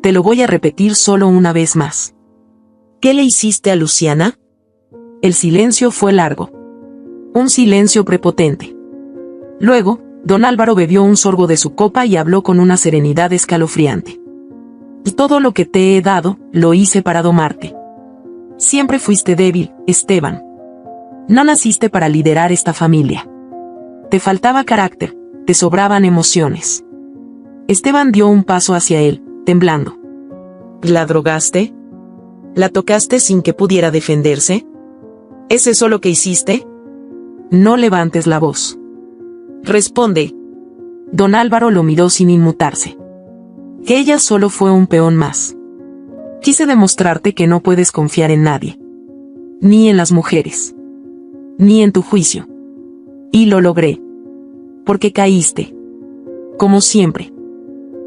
Te lo voy a repetir solo una vez más. ¿Qué le hiciste a Luciana? El silencio fue largo. Un silencio prepotente. Luego, don Álvaro bebió un sorbo de su copa y habló con una serenidad escalofriante. Todo lo que te he dado, lo hice para domarte. Siempre fuiste débil, Esteban. No naciste para liderar esta familia. Te faltaba carácter, te sobraban emociones. Esteban dio un paso hacia él, temblando. ¿La drogaste? ¿La tocaste sin que pudiera defenderse? ¿Es eso lo que hiciste? No levantes la voz. Responde. Don Álvaro lo miró sin inmutarse. Que ella solo fue un peón más. Quise demostrarte que no puedes confiar en nadie. Ni en las mujeres. Ni en tu juicio. Y lo logré. Porque caíste. Como siempre.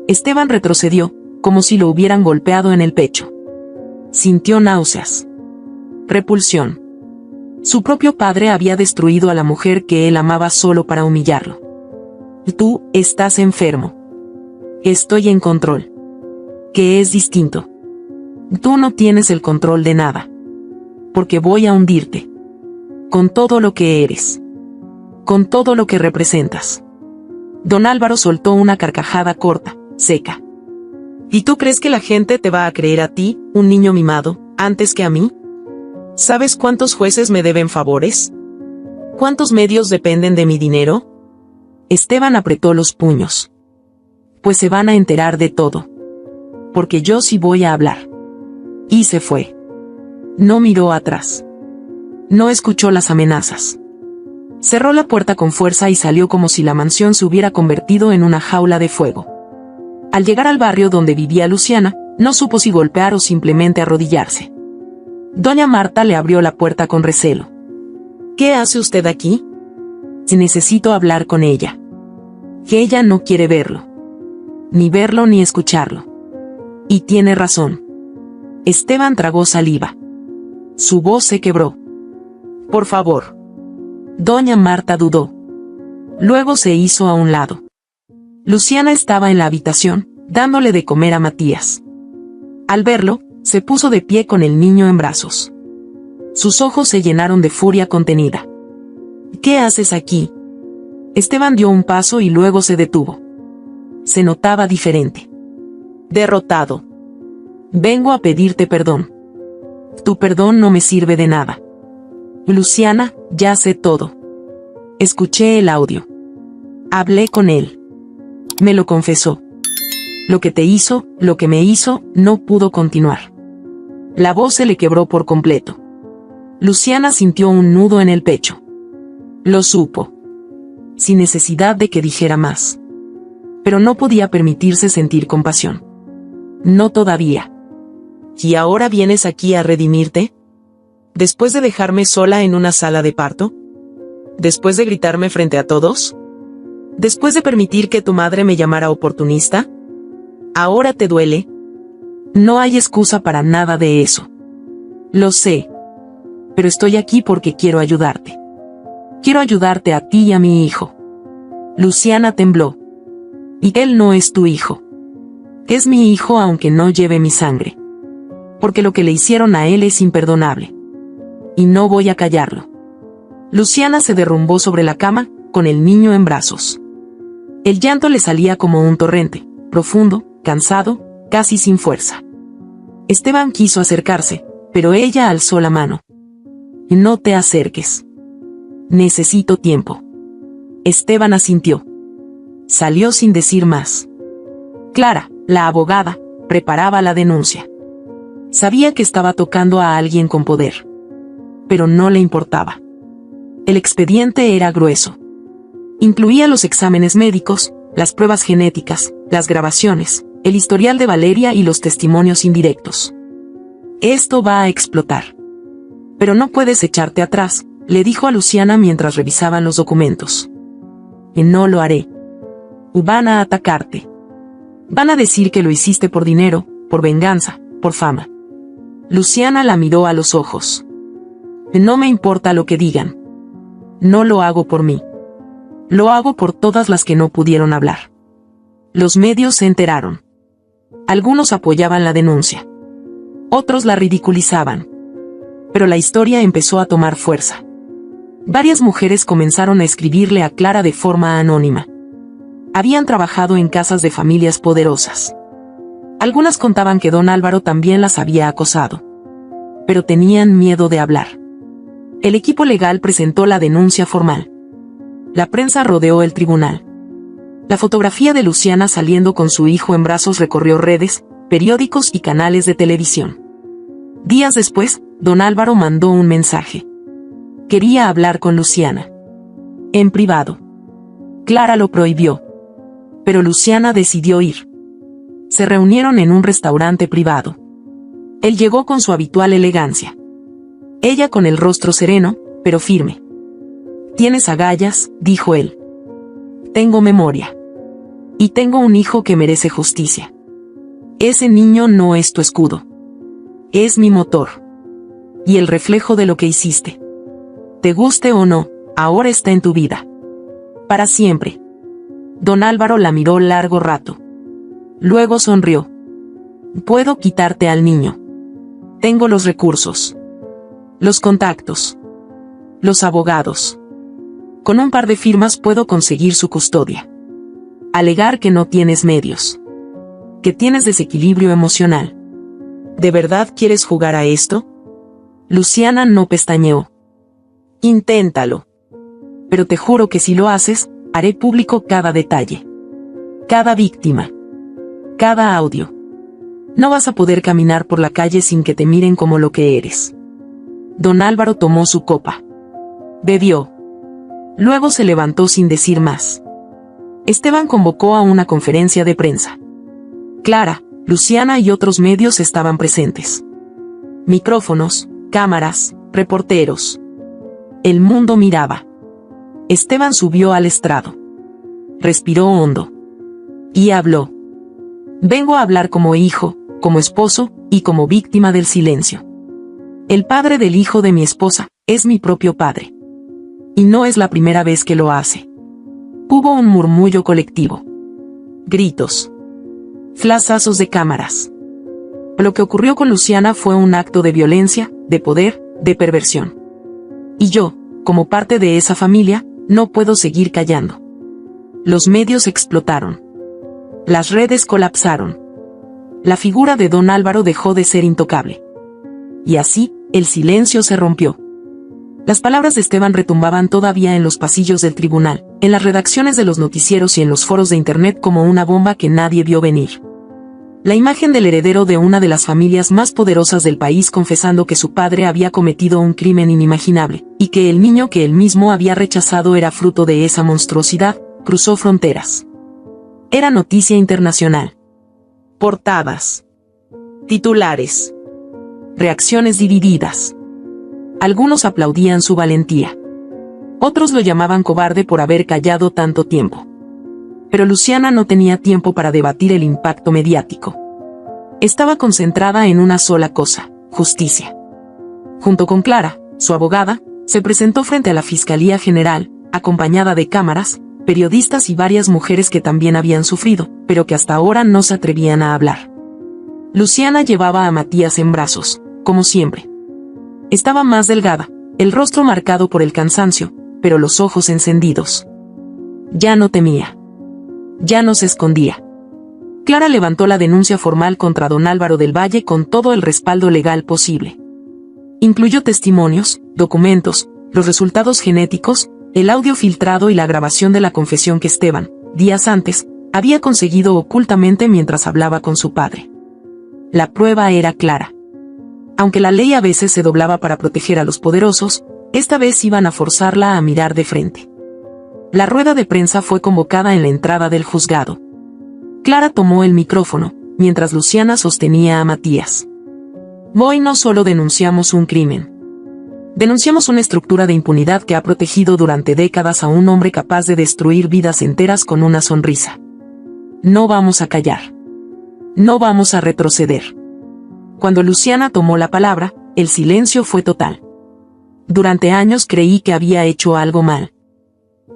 Esteban retrocedió, como si lo hubieran golpeado en el pecho. Sintió náuseas. Repulsión. Su propio padre había destruido a la mujer que él amaba solo para humillarlo. Tú estás enfermo. Estoy en control. Que es distinto. Tú no tienes el control de nada. Porque voy a hundirte. Con todo lo que eres. Con todo lo que representas. Don Álvaro soltó una carcajada corta, seca. ¿Y tú crees que la gente te va a creer a ti, un niño mimado, antes que a mí? ¿Sabes cuántos jueces me deben favores? ¿Cuántos medios dependen de mi dinero? Esteban apretó los puños. Pues se van a enterar de todo. Porque yo sí voy a hablar. Y se fue. No miró atrás. No escuchó las amenazas. Cerró la puerta con fuerza y salió como si la mansión se hubiera convertido en una jaula de fuego. Al llegar al barrio donde vivía Luciana, no supo si golpear o simplemente arrodillarse. Doña Marta le abrió la puerta con recelo. ¿Qué hace usted aquí? Necesito hablar con ella. Que ella no quiere verlo. Ni verlo ni escucharlo. Y tiene razón. Esteban tragó saliva. Su voz se quebró. Por favor. Doña Marta dudó. Luego se hizo a un lado. Luciana estaba en la habitación, dándole de comer a Matías. Al verlo, se puso de pie con el niño en brazos. Sus ojos se llenaron de furia contenida. ¿Qué haces aquí? Esteban dio un paso y luego se detuvo. Se notaba diferente. Derrotado. Vengo a pedirte perdón. Tu perdón no me sirve de nada. Luciana, ya sé todo. Escuché el audio. Hablé con él. Me lo confesó. Lo que te hizo, lo que me hizo, no pudo continuar. La voz se le quebró por completo. Luciana sintió un nudo en el pecho. Lo supo. Sin necesidad de que dijera más. Pero no podía permitirse sentir compasión. No todavía. ¿Y ahora vienes aquí a redimirte? ¿Después de dejarme sola en una sala de parto? ¿Después de gritarme frente a todos? ¿Después de permitir que tu madre me llamara oportunista? ¿Ahora te duele? No hay excusa para nada de eso. Lo sé. Pero estoy aquí porque quiero ayudarte. Quiero ayudarte a ti y a mi hijo. Luciana tembló. Y él no es tu hijo. Es mi hijo aunque no lleve mi sangre. Porque lo que le hicieron a él es imperdonable. Y no voy a callarlo. Luciana se derrumbó sobre la cama, con el niño en brazos. El llanto le salía como un torrente, profundo, cansado, casi sin fuerza. Esteban quiso acercarse, pero ella alzó la mano. No te acerques. Necesito tiempo. Esteban asintió. Salió sin decir más. Clara, la abogada, preparaba la denuncia. Sabía que estaba tocando a alguien con poder. Pero no le importaba. El expediente era grueso. Incluía los exámenes médicos, las pruebas genéticas, las grabaciones, el historial de Valeria y los testimonios indirectos. Esto va a explotar. Pero no puedes echarte atrás, le dijo a Luciana mientras revisaban los documentos. Y no lo haré. Van a atacarte. Van a decir que lo hiciste por dinero, por venganza, por fama. Luciana la miró a los ojos. No me importa lo que digan. No lo hago por mí. Lo hago por todas las que no pudieron hablar. Los medios se enteraron. Algunos apoyaban la denuncia. Otros la ridiculizaban. Pero la historia empezó a tomar fuerza. Varias mujeres comenzaron a escribirle a Clara de forma anónima. Habían trabajado en casas de familias poderosas. Algunas contaban que don Álvaro también las había acosado. Pero tenían miedo de hablar. El equipo legal presentó la denuncia formal. La prensa rodeó el tribunal. La fotografía de Luciana saliendo con su hijo en brazos recorrió redes, periódicos y canales de televisión. Días después, don Álvaro mandó un mensaje. Quería hablar con Luciana. En privado. Clara lo prohibió. Pero Luciana decidió ir. Se reunieron en un restaurante privado. Él llegó con su habitual elegancia. Ella con el rostro sereno, pero firme. Tienes agallas, dijo él. Tengo memoria. Y tengo un hijo que merece justicia. Ese niño no es tu escudo. Es mi motor. Y el reflejo de lo que hiciste. Te guste o no, ahora está en tu vida. Para siempre. Don Álvaro la miró largo rato. Luego sonrió. Puedo quitarte al niño. Tengo los recursos. Los contactos. Los abogados. Con un par de firmas puedo conseguir su custodia. Alegar que no tienes medios. Que tienes desequilibrio emocional. ¿De verdad quieres jugar a esto? Luciana no pestañeó. Inténtalo. Pero te juro que si lo haces, haré público cada detalle. Cada víctima. Cada audio. No vas a poder caminar por la calle sin que te miren como lo que eres. Don Álvaro tomó su copa. Bebió. Luego se levantó sin decir más. Esteban convocó a una conferencia de prensa. Clara, Luciana y otros medios estaban presentes. Micrófonos, cámaras, reporteros. El mundo miraba. Esteban subió al estrado. Respiró hondo. Y habló. Vengo a hablar como hijo, como esposo, y como víctima del silencio. El padre del hijo de mi esposa, es mi propio padre. Y no es la primera vez que lo hace. Hubo un murmullo colectivo. Gritos. Flashazos de cámaras. Lo que ocurrió con Luciana fue un acto de violencia, de poder, de perversión. Y yo, como parte de esa familia, no puedo seguir callando. Los medios explotaron. Las redes colapsaron. La figura de don Álvaro dejó de ser intocable. Y así, el silencio se rompió. Las palabras de Esteban retumbaban todavía en los pasillos del tribunal, en las redacciones de los noticieros y en los foros de internet como una bomba que nadie vio venir. La imagen del heredero de una de las familias más poderosas del país confesando que su padre había cometido un crimen inimaginable, y que el niño que él mismo había rechazado era fruto de esa monstruosidad, cruzó fronteras. Era noticia internacional. Portadas. Titulares. Reacciones divididas. Algunos aplaudían su valentía. Otros lo llamaban cobarde por haber callado tanto tiempo. Pero Luciana no tenía tiempo para debatir el impacto mediático. Estaba concentrada en una sola cosa: justicia. Junto con Clara, su abogada, se presentó frente a la Fiscalía General, acompañada de cámaras, periodistas y varias mujeres que también habían sufrido, pero que hasta ahora no se atrevían a hablar. Luciana llevaba a Matías en brazos, como siempre. Estaba más delgada, el rostro marcado por el cansancio, pero los ojos encendidos. Ya no temía. Ya no se escondía. Clara levantó la denuncia formal contra don Álvaro del Valle con todo el respaldo legal posible. Incluyó testimonios, documentos, los resultados genéticos, el audio filtrado y la grabación de la confesión que Esteban, días antes, había conseguido ocultamente mientras hablaba con su padre. La prueba era clara. Aunque la ley a veces se doblaba para proteger a los poderosos, esta vez iban a forzarla a mirar de frente. La rueda de prensa fue convocada en la entrada del juzgado. Clara tomó el micrófono, mientras Luciana sostenía a Matías. Hoy no solo denunciamos un crimen. Denunciamos una estructura de impunidad que ha protegido durante décadas a un hombre capaz de destruir vidas enteras con una sonrisa. No vamos a callar. No vamos a retroceder. Cuando Luciana tomó la palabra, el silencio fue total. Durante años creí que había hecho algo mal.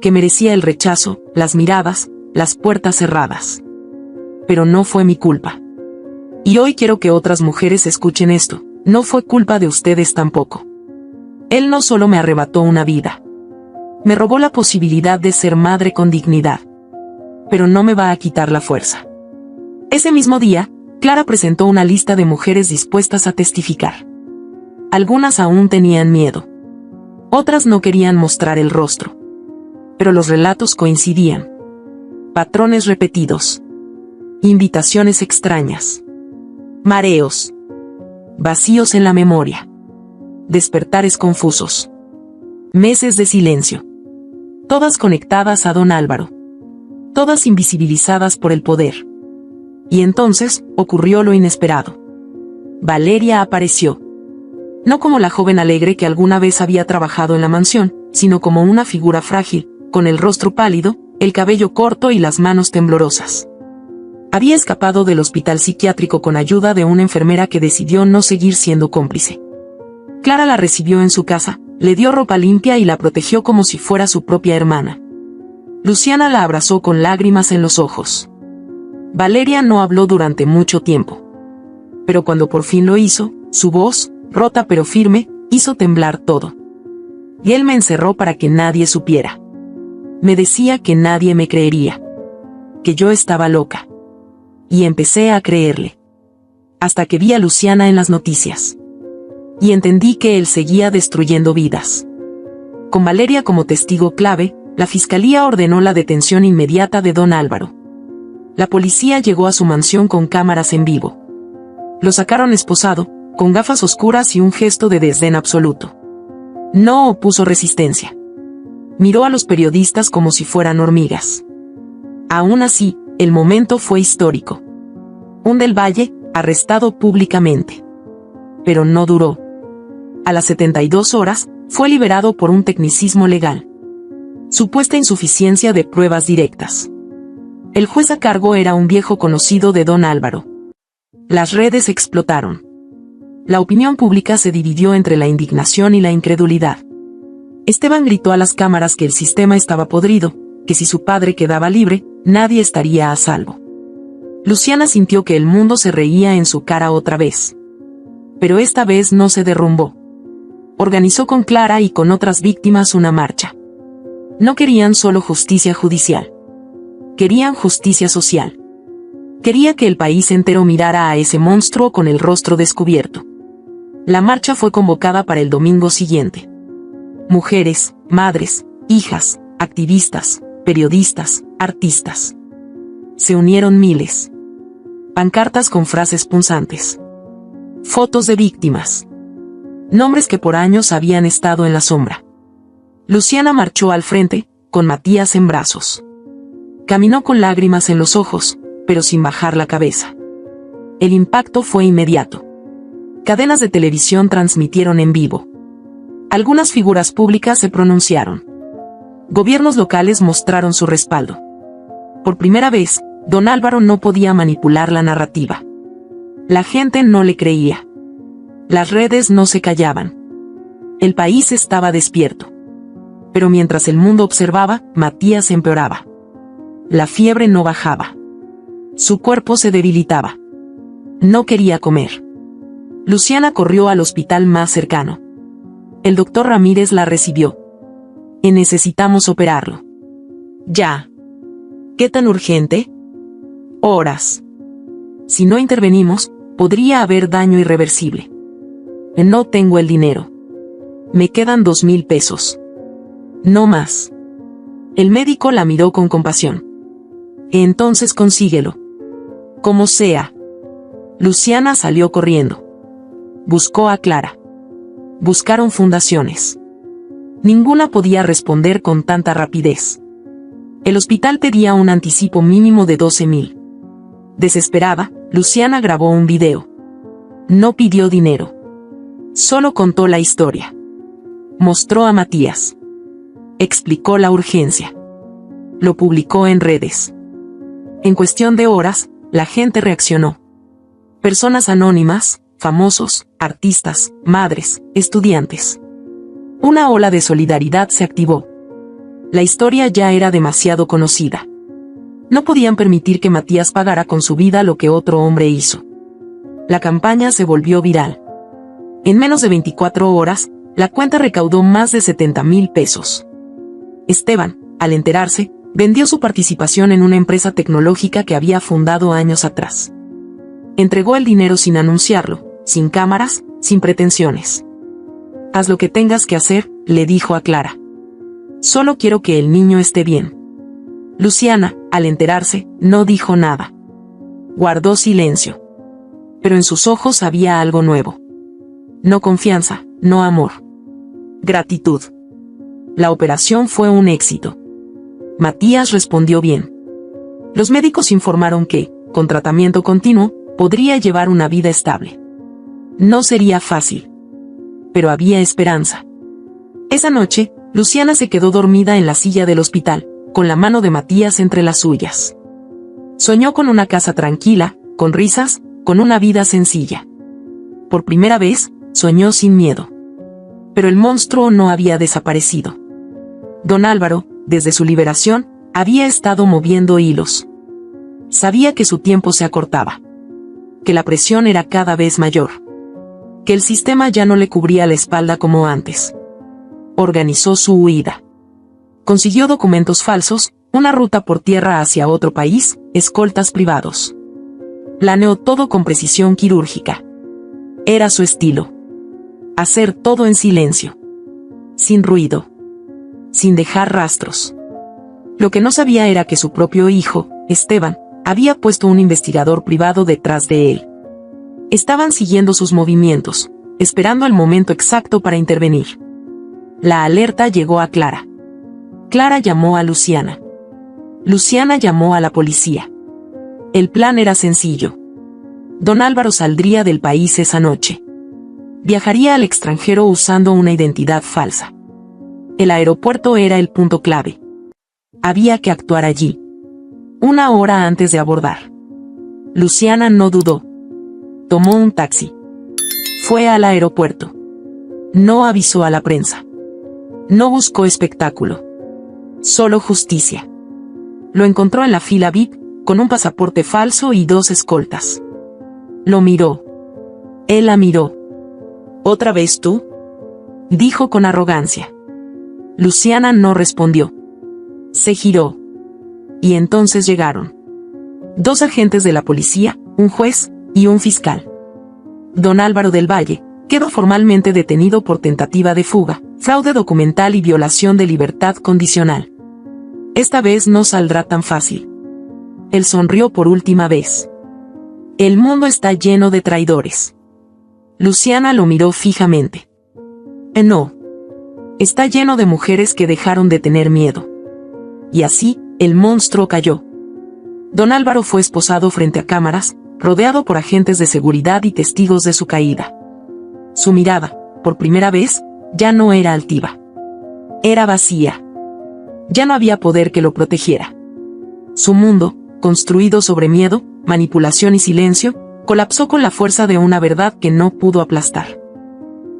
Que merecía el rechazo, las miradas, las puertas cerradas. Pero no fue mi culpa. Y hoy quiero que otras mujeres escuchen esto: no fue culpa de ustedes tampoco. Él no solo me arrebató una vida. Me robó la posibilidad de ser madre con dignidad. Pero no me va a quitar la fuerza. Ese mismo día, Clara presentó una lista de mujeres dispuestas a testificar. Algunas aún tenían miedo. Otras no querían mostrar el rostro. Pero los relatos coincidían. Patrones repetidos. Invitaciones extrañas. Mareos. Vacíos en la memoria. Despertares confusos. Meses de silencio. Todas conectadas a don Álvaro. Todas invisibilizadas por el poder. Y entonces, ocurrió lo inesperado. Valeria apareció. No como la joven alegre que alguna vez había trabajado en la mansión, sino como una figura frágil, con el rostro pálido, el cabello corto y las manos temblorosas. Había escapado del hospital psiquiátrico con ayuda de una enfermera que decidió no seguir siendo cómplice. Clara la recibió en su casa, le dio ropa limpia y la protegió como si fuera su propia hermana. Luciana la abrazó con lágrimas en los ojos. Valeria no habló durante mucho tiempo. Pero cuando por fin lo hizo, su voz, rota pero firme, hizo temblar todo. Y él me encerró para que nadie supiera. Me decía que nadie me creería. Que yo estaba loca. Y empecé a creerle. Hasta que vi a Luciana en las noticias. Y entendí que él seguía destruyendo vidas. Con Valeria como testigo clave, la fiscalía ordenó la detención inmediata de don Álvaro. La policía llegó a su mansión con cámaras en vivo. Lo sacaron esposado, con gafas oscuras y un gesto de desdén absoluto. No opuso resistencia. Miró a los periodistas como si fueran hormigas. Aún así, el momento fue histórico. Un del Valle, arrestado públicamente. Pero no duró. A las 72 horas, fue liberado por un tecnicismo legal. Supuesta insuficiencia de pruebas directas. El juez a cargo era un viejo conocido de don Álvaro. Las redes explotaron. La opinión pública se dividió entre la indignación y la incredulidad. Esteban gritó a las cámaras que el sistema estaba podrido, que si su padre quedaba libre, nadie estaría a salvo. Luciana sintió que el mundo se reía en su cara otra vez. Pero esta vez no se derrumbó. Organizó con Clara y con otras víctimas una marcha. No querían solo justicia judicial. Querían justicia social. Quería que el país entero mirara a ese monstruo con el rostro descubierto. La marcha fue convocada para el domingo siguiente. Mujeres, madres, hijas, activistas, periodistas, artistas. Se unieron miles. Pancartas con frases punzantes. Fotos de víctimas. Nombres que por años habían estado en la sombra. Luciana marchó al frente, con Matías en brazos. Caminó con lágrimas en los ojos, pero sin bajar la cabeza. El impacto fue inmediato. Cadenas de televisión transmitieron en vivo. Algunas figuras públicas se pronunciaron. Gobiernos locales mostraron su respaldo. Por primera vez, don Álvaro no podía manipular la narrativa. La gente no le creía. Las redes no se callaban. El país estaba despierto. Pero mientras el mundo observaba, Matías empeoraba. La fiebre no bajaba. Su cuerpo se debilitaba. No quería comer. Luciana corrió al hospital más cercano. El doctor Ramírez la recibió. Necesitamos operarlo. Ya. ¿Qué tan urgente? Horas. Si no intervenimos, podría haber daño irreversible. No tengo el dinero. Me quedan 2,000 pesos. No más. El médico la miró con compasión. Entonces consíguelo. Como sea. Luciana salió corriendo. Buscó a Clara. Buscaron fundaciones. Ninguna podía responder con tanta rapidez. El hospital pedía un anticipo mínimo de 12,000. Desesperada, Luciana grabó un video. No pidió dinero. Solo contó la historia. Mostró a Matías. Explicó la urgencia. Lo publicó en redes. En cuestión de horas, la gente reaccionó. Personas anónimas, famosos, artistas, madres, estudiantes. Una ola de solidaridad se activó. La historia ya era demasiado conocida. No podían permitir que Matías pagara con su vida lo que otro hombre hizo. La campaña se volvió viral. En menos de 24 horas, la cuenta recaudó más de 70,000 pesos. Esteban, al enterarse, vendió su participación en una empresa tecnológica que había fundado años atrás. Entregó el dinero sin anunciarlo, sin cámaras, sin pretensiones. Haz lo que tengas que hacer, le dijo a Clara. Solo quiero que el niño esté bien. Luciana, al enterarse, no dijo nada. Guardó silencio. Pero en sus ojos había algo nuevo. No confianza, no amor. Gratitud. La operación fue un éxito. Matías respondió bien. Los médicos informaron que, con tratamiento continuo, podría llevar una vida estable. No sería fácil. Pero había esperanza. Esa noche, Luciana se quedó dormida en la silla del hospital, con la mano de Matías entre las suyas. Soñó con una casa tranquila, con risas, con una vida sencilla. Por primera vez, soñó sin miedo. Pero el monstruo no había desaparecido. Don Álvaro, desde su liberación, había estado moviendo hilos. Sabía que su tiempo se acortaba. Que la presión era cada vez mayor. Que el sistema ya no le cubría la espalda como antes. Organizó su huida. Consiguió documentos falsos, una ruta por tierra hacia otro país, escoltas privados. Planeó todo con precisión quirúrgica. Era su estilo. Hacer todo en silencio. Sin ruido. Sin dejar rastros. Lo que no sabía era que su propio hijo, Esteban, había puesto un investigador privado detrás de él. Estaban siguiendo sus movimientos, esperando el momento exacto para intervenir. La alerta llegó a Clara. Clara llamó a Luciana. Luciana llamó a la policía. El plan era sencillo. Don Álvaro saldría del país esa noche. Viajaría al extranjero usando una identidad falsa. El aeropuerto era el punto clave. Había que actuar allí. 1 hora antes de abordar. Luciana no dudó. Tomó un taxi. Fue al aeropuerto. No avisó a la prensa. No buscó espectáculo. Solo justicia. Lo encontró en la fila VIP, con un pasaporte falso y 2 escoltas. Lo miró. Él la miró. ¿Otra vez tú?, dijo con arrogancia. Luciana no respondió. Se giró. Y entonces llegaron 2 agentes de la policía, un juez y un fiscal. Don Álvaro del Valle quedó formalmente detenido por tentativa de fuga, fraude documental y violación de libertad condicional. Esta vez no saldrá tan fácil. Él sonrió por última vez. El mundo está lleno de traidores. Luciana lo miró fijamente. No. Está lleno de mujeres que dejaron de tener miedo. Y así, el monstruo cayó. Don Álvaro fue esposado frente a cámaras, rodeado por agentes de seguridad y testigos de su caída. Su mirada, por primera vez, ya no era altiva. Era vacía. Ya no había poder que lo protegiera. Su mundo, construido sobre miedo, manipulación y silencio, colapsó con la fuerza de una verdad que no pudo aplastar.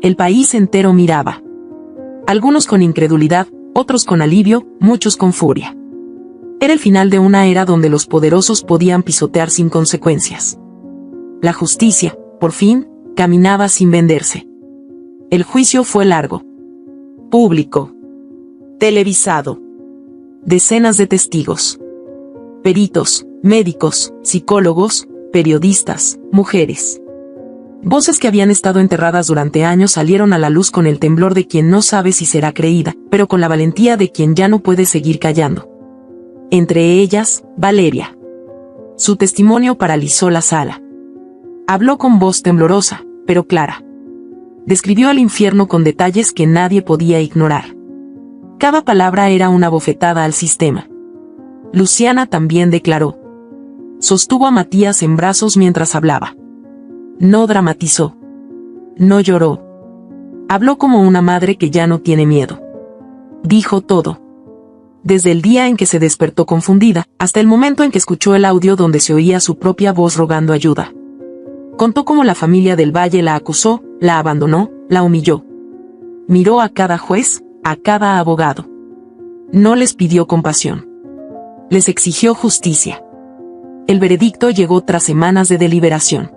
El país entero miraba. Algunos con incredulidad, otros con alivio, muchos con furia. Era el final de una era donde los poderosos podían pisotear sin consecuencias. La justicia, por fin, caminaba sin venderse. El juicio fue largo. Público. Televisado. Decenas de testigos. Peritos, médicos, psicólogos, periodistas, mujeres. Voces que habían estado enterradas durante años salieron a la luz con el temblor de quien no sabe si será creída, pero con la valentía de quien ya no puede seguir callando. Entre ellas, Valeria. Su testimonio paralizó la sala. Habló con voz temblorosa, pero clara. Describió el infierno con detalles que nadie podía ignorar. Cada palabra era una bofetada al sistema. Luciana también declaró. Sostuvo a Matías en brazos mientras hablaba. No dramatizó. No lloró. Habló como una madre que ya no tiene miedo. Dijo todo. Desde el día en que se despertó confundida, hasta el momento en que escuchó el audio donde se oía su propia voz rogando ayuda. Contó cómo la familia del Valle la acusó, la abandonó, la humilló. Miró a cada juez, a cada abogado. No les pidió compasión. Les exigió justicia. El veredicto llegó tras semanas de deliberación.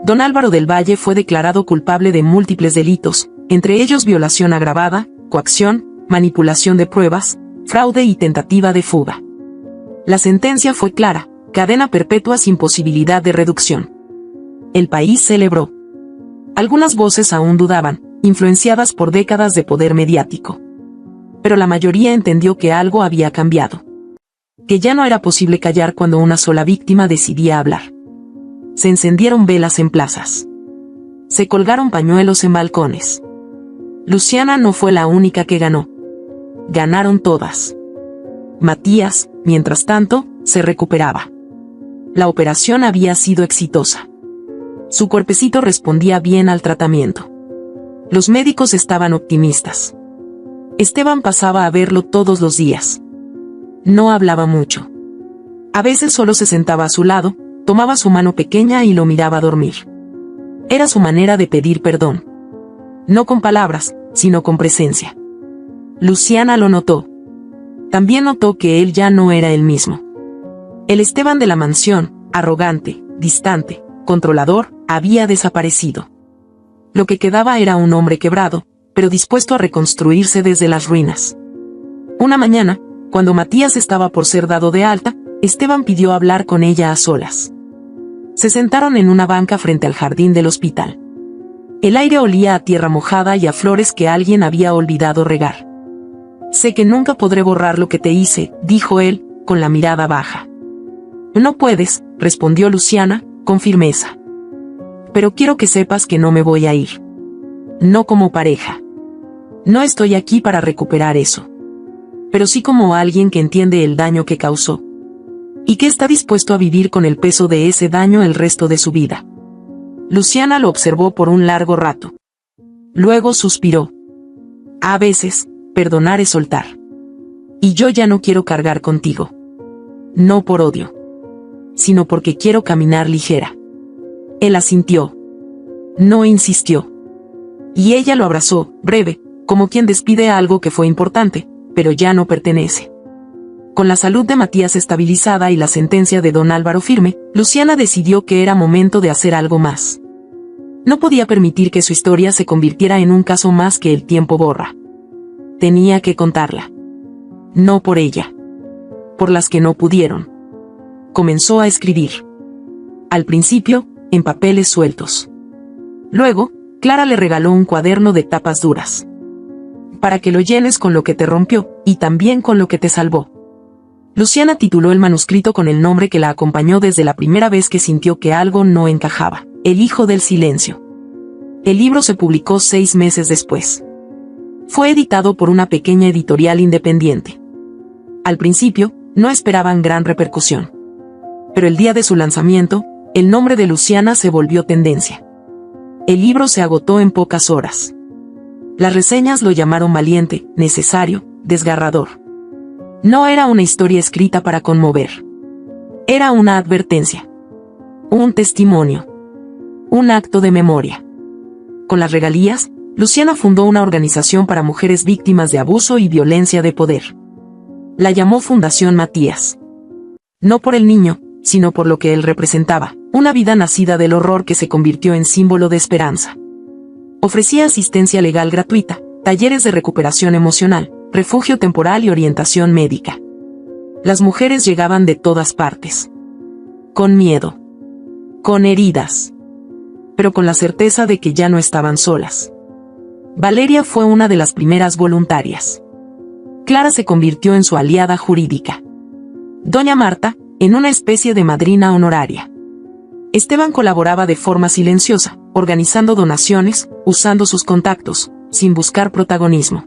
Don Álvaro del Valle fue declarado culpable de múltiples delitos, entre ellos violación agravada, coacción, manipulación de pruebas, fraude y tentativa de fuga. La sentencia fue clara, cadena perpetua sin posibilidad de reducción. El país celebró. Algunas voces aún dudaban, influenciadas por décadas de poder mediático. Pero la mayoría entendió que algo había cambiado. Que ya no era posible callar cuando una sola víctima decidía hablar. Se encendieron velas en plazas. Se colgaron pañuelos en balcones. Luciana no fue la única que ganó. Ganaron todas. Matías, mientras tanto, se recuperaba. La operación había sido exitosa. Su cuerpecito respondía bien al tratamiento. Los médicos estaban optimistas. Esteban pasaba a verlo todos los días. No hablaba mucho. A veces solo se sentaba a su lado, tomaba su mano pequeña y lo miraba dormir. Era su manera de pedir perdón. No con palabras, sino con presencia. Luciana lo notó. También notó que él ya no era el mismo. El Esteban de la mansión, arrogante, distante, controlador, había desaparecido. Lo que quedaba era un hombre quebrado, pero dispuesto a reconstruirse desde las ruinas. Una mañana, cuando Matías estaba por ser dado de alta, Esteban pidió hablar con ella a solas. Se sentaron en una banca frente al jardín del hospital. El aire olía a tierra mojada y a flores que alguien había olvidado regar. Sé que nunca podré borrar lo que te hice, dijo él, con la mirada baja. No puedes, respondió Luciana, con firmeza. Pero quiero que sepas que no me voy a ir. No como pareja. No estoy aquí para recuperar eso. Pero sí como alguien que entiende el daño que causó. Y que está dispuesto a vivir con el peso de ese daño el resto de su vida. Luciana lo observó por un largo rato. Luego suspiró. A veces, perdonar es soltar. Y yo ya no quiero cargar contigo. No por odio. Sino porque quiero caminar ligera. Él asintió. No insistió. Y ella lo abrazó, breve, como quien despide a algo que fue importante, pero ya no pertenece. Con la salud de Matías estabilizada y la sentencia de don Álvaro firme, Luciana decidió que era momento de hacer algo más. No podía permitir que su historia se convirtiera en un caso más que el tiempo borra. Tenía que contarla. No por ella. Por las que no pudieron. Comenzó a escribir. Al principio, en papeles sueltos. Luego, Clara le regaló un cuaderno de tapas duras. Para que lo llenes con lo que te rompió, y también con lo que te salvó. Luciana tituló el manuscrito con el nombre que la acompañó desde la primera vez que sintió que algo no encajaba: El hijo del silencio. El libro se publicó 6 meses después. Fue editado por una pequeña editorial independiente. Al principio, no esperaban gran repercusión. Pero el día de su lanzamiento, el nombre de Luciana se volvió tendencia. El libro se agotó en pocas horas. Las reseñas lo llamaron valiente, necesario, desgarrador. No era una historia escrita para conmover. Era una advertencia. Un testimonio. Un acto de memoria. Con las regalías, Luciana fundó una organización para mujeres víctimas de abuso y violencia de poder. La llamó Fundación Matías. No por el niño, sino por lo que él representaba: una vida nacida del horror que se convirtió en símbolo de esperanza. Ofrecía asistencia legal gratuita, talleres de recuperación emocional, refugio temporal y orientación médica. Las mujeres llegaban de todas partes. Con miedo. Con heridas. Pero con la certeza de que ya no estaban solas. Valeria fue una de las primeras voluntarias. Clara se convirtió en su aliada jurídica. Doña Marta, en una especie de madrina honoraria. Esteban colaboraba de forma silenciosa, organizando donaciones, usando sus contactos, sin buscar protagonismo.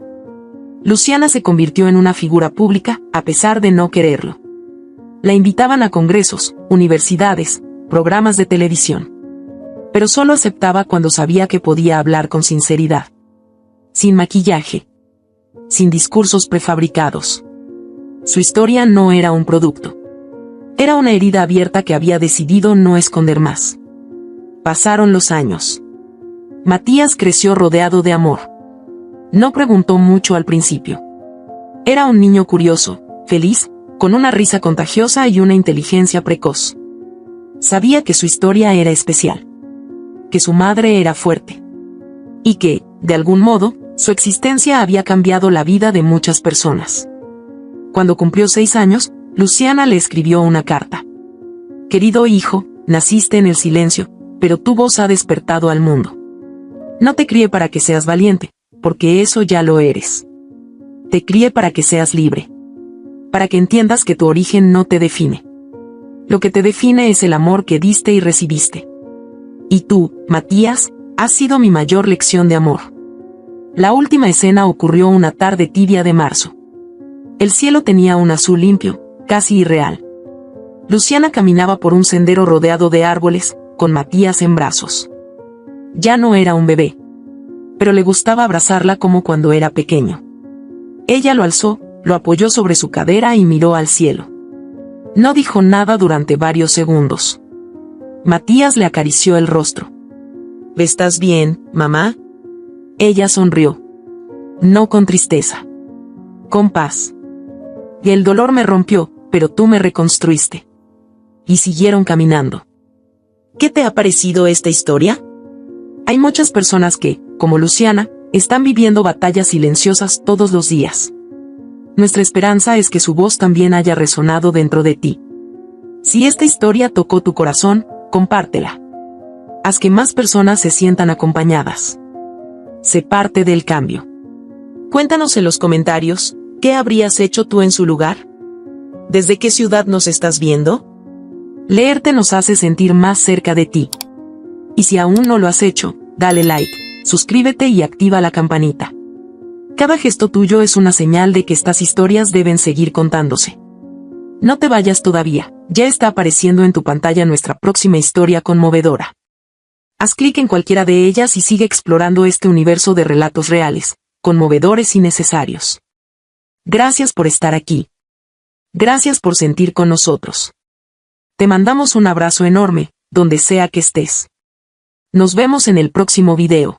Luciana se convirtió en una figura pública, a pesar de no quererlo. La invitaban a congresos, universidades, programas de televisión. Pero solo aceptaba cuando sabía que podía hablar con sinceridad. Sin maquillaje. Sin discursos prefabricados. Su historia no era un producto. Era una herida abierta que había decidido no esconder más. Pasaron los años. Matías creció rodeado de amor. No preguntó mucho al principio. Era un niño curioso, feliz, con una risa contagiosa y una inteligencia precoz. Sabía que su historia era especial. Que su madre era fuerte. Y que, de algún modo, su existencia había cambiado la vida de muchas personas. Cuando cumplió 6 años, Luciana le escribió una carta. Querido hijo, naciste en el silencio, pero tu voz ha despertado al mundo. No te crié para que seas valiente, porque eso ya lo eres. Te crié para que seas libre. Para que entiendas que tu origen no te define. Lo que te define es el amor que diste y recibiste. Y tú, Matías, has sido mi mayor lección de amor. La última escena ocurrió una tarde tibia de marzo. El cielo tenía un azul limpio, casi irreal. Luciana caminaba por un sendero rodeado de árboles, con Matías en brazos. Ya no era un bebé. Pero le gustaba abrazarla como cuando era pequeño. Ella lo alzó, lo apoyó sobre su cadera y miró al cielo. No dijo nada durante varios segundos. Matías le acarició el rostro. ¿Estás bien, mamá? Ella sonrió. No con tristeza. Con paz. Y el dolor me rompió, pero tú me reconstruiste. Y siguieron caminando. ¿Qué te ha parecido esta historia? Hay muchas personas que, como Luciana, están viviendo batallas silenciosas todos los días. Nuestra esperanza es que su voz también haya resonado dentro de ti. Si esta historia tocó tu corazón, compártela. Haz que más personas se sientan acompañadas. Sé parte del cambio. Cuéntanos en los comentarios, ¿qué habrías hecho tú en su lugar? ¿Desde qué ciudad nos estás viendo? Leerte nos hace sentir más cerca de ti. Y si aún no lo has hecho, dale like, suscríbete y activa la campanita. Cada gesto tuyo es una señal de que estas historias deben seguir contándose. No te vayas todavía, ya está apareciendo en tu pantalla nuestra próxima historia conmovedora. Haz clic en cualquiera de ellas y sigue explorando este universo de relatos reales, conmovedores y necesarios. Gracias por estar aquí. Gracias por sentir con nosotros. Te mandamos un abrazo enorme, donde sea que estés. Nos vemos en el próximo video.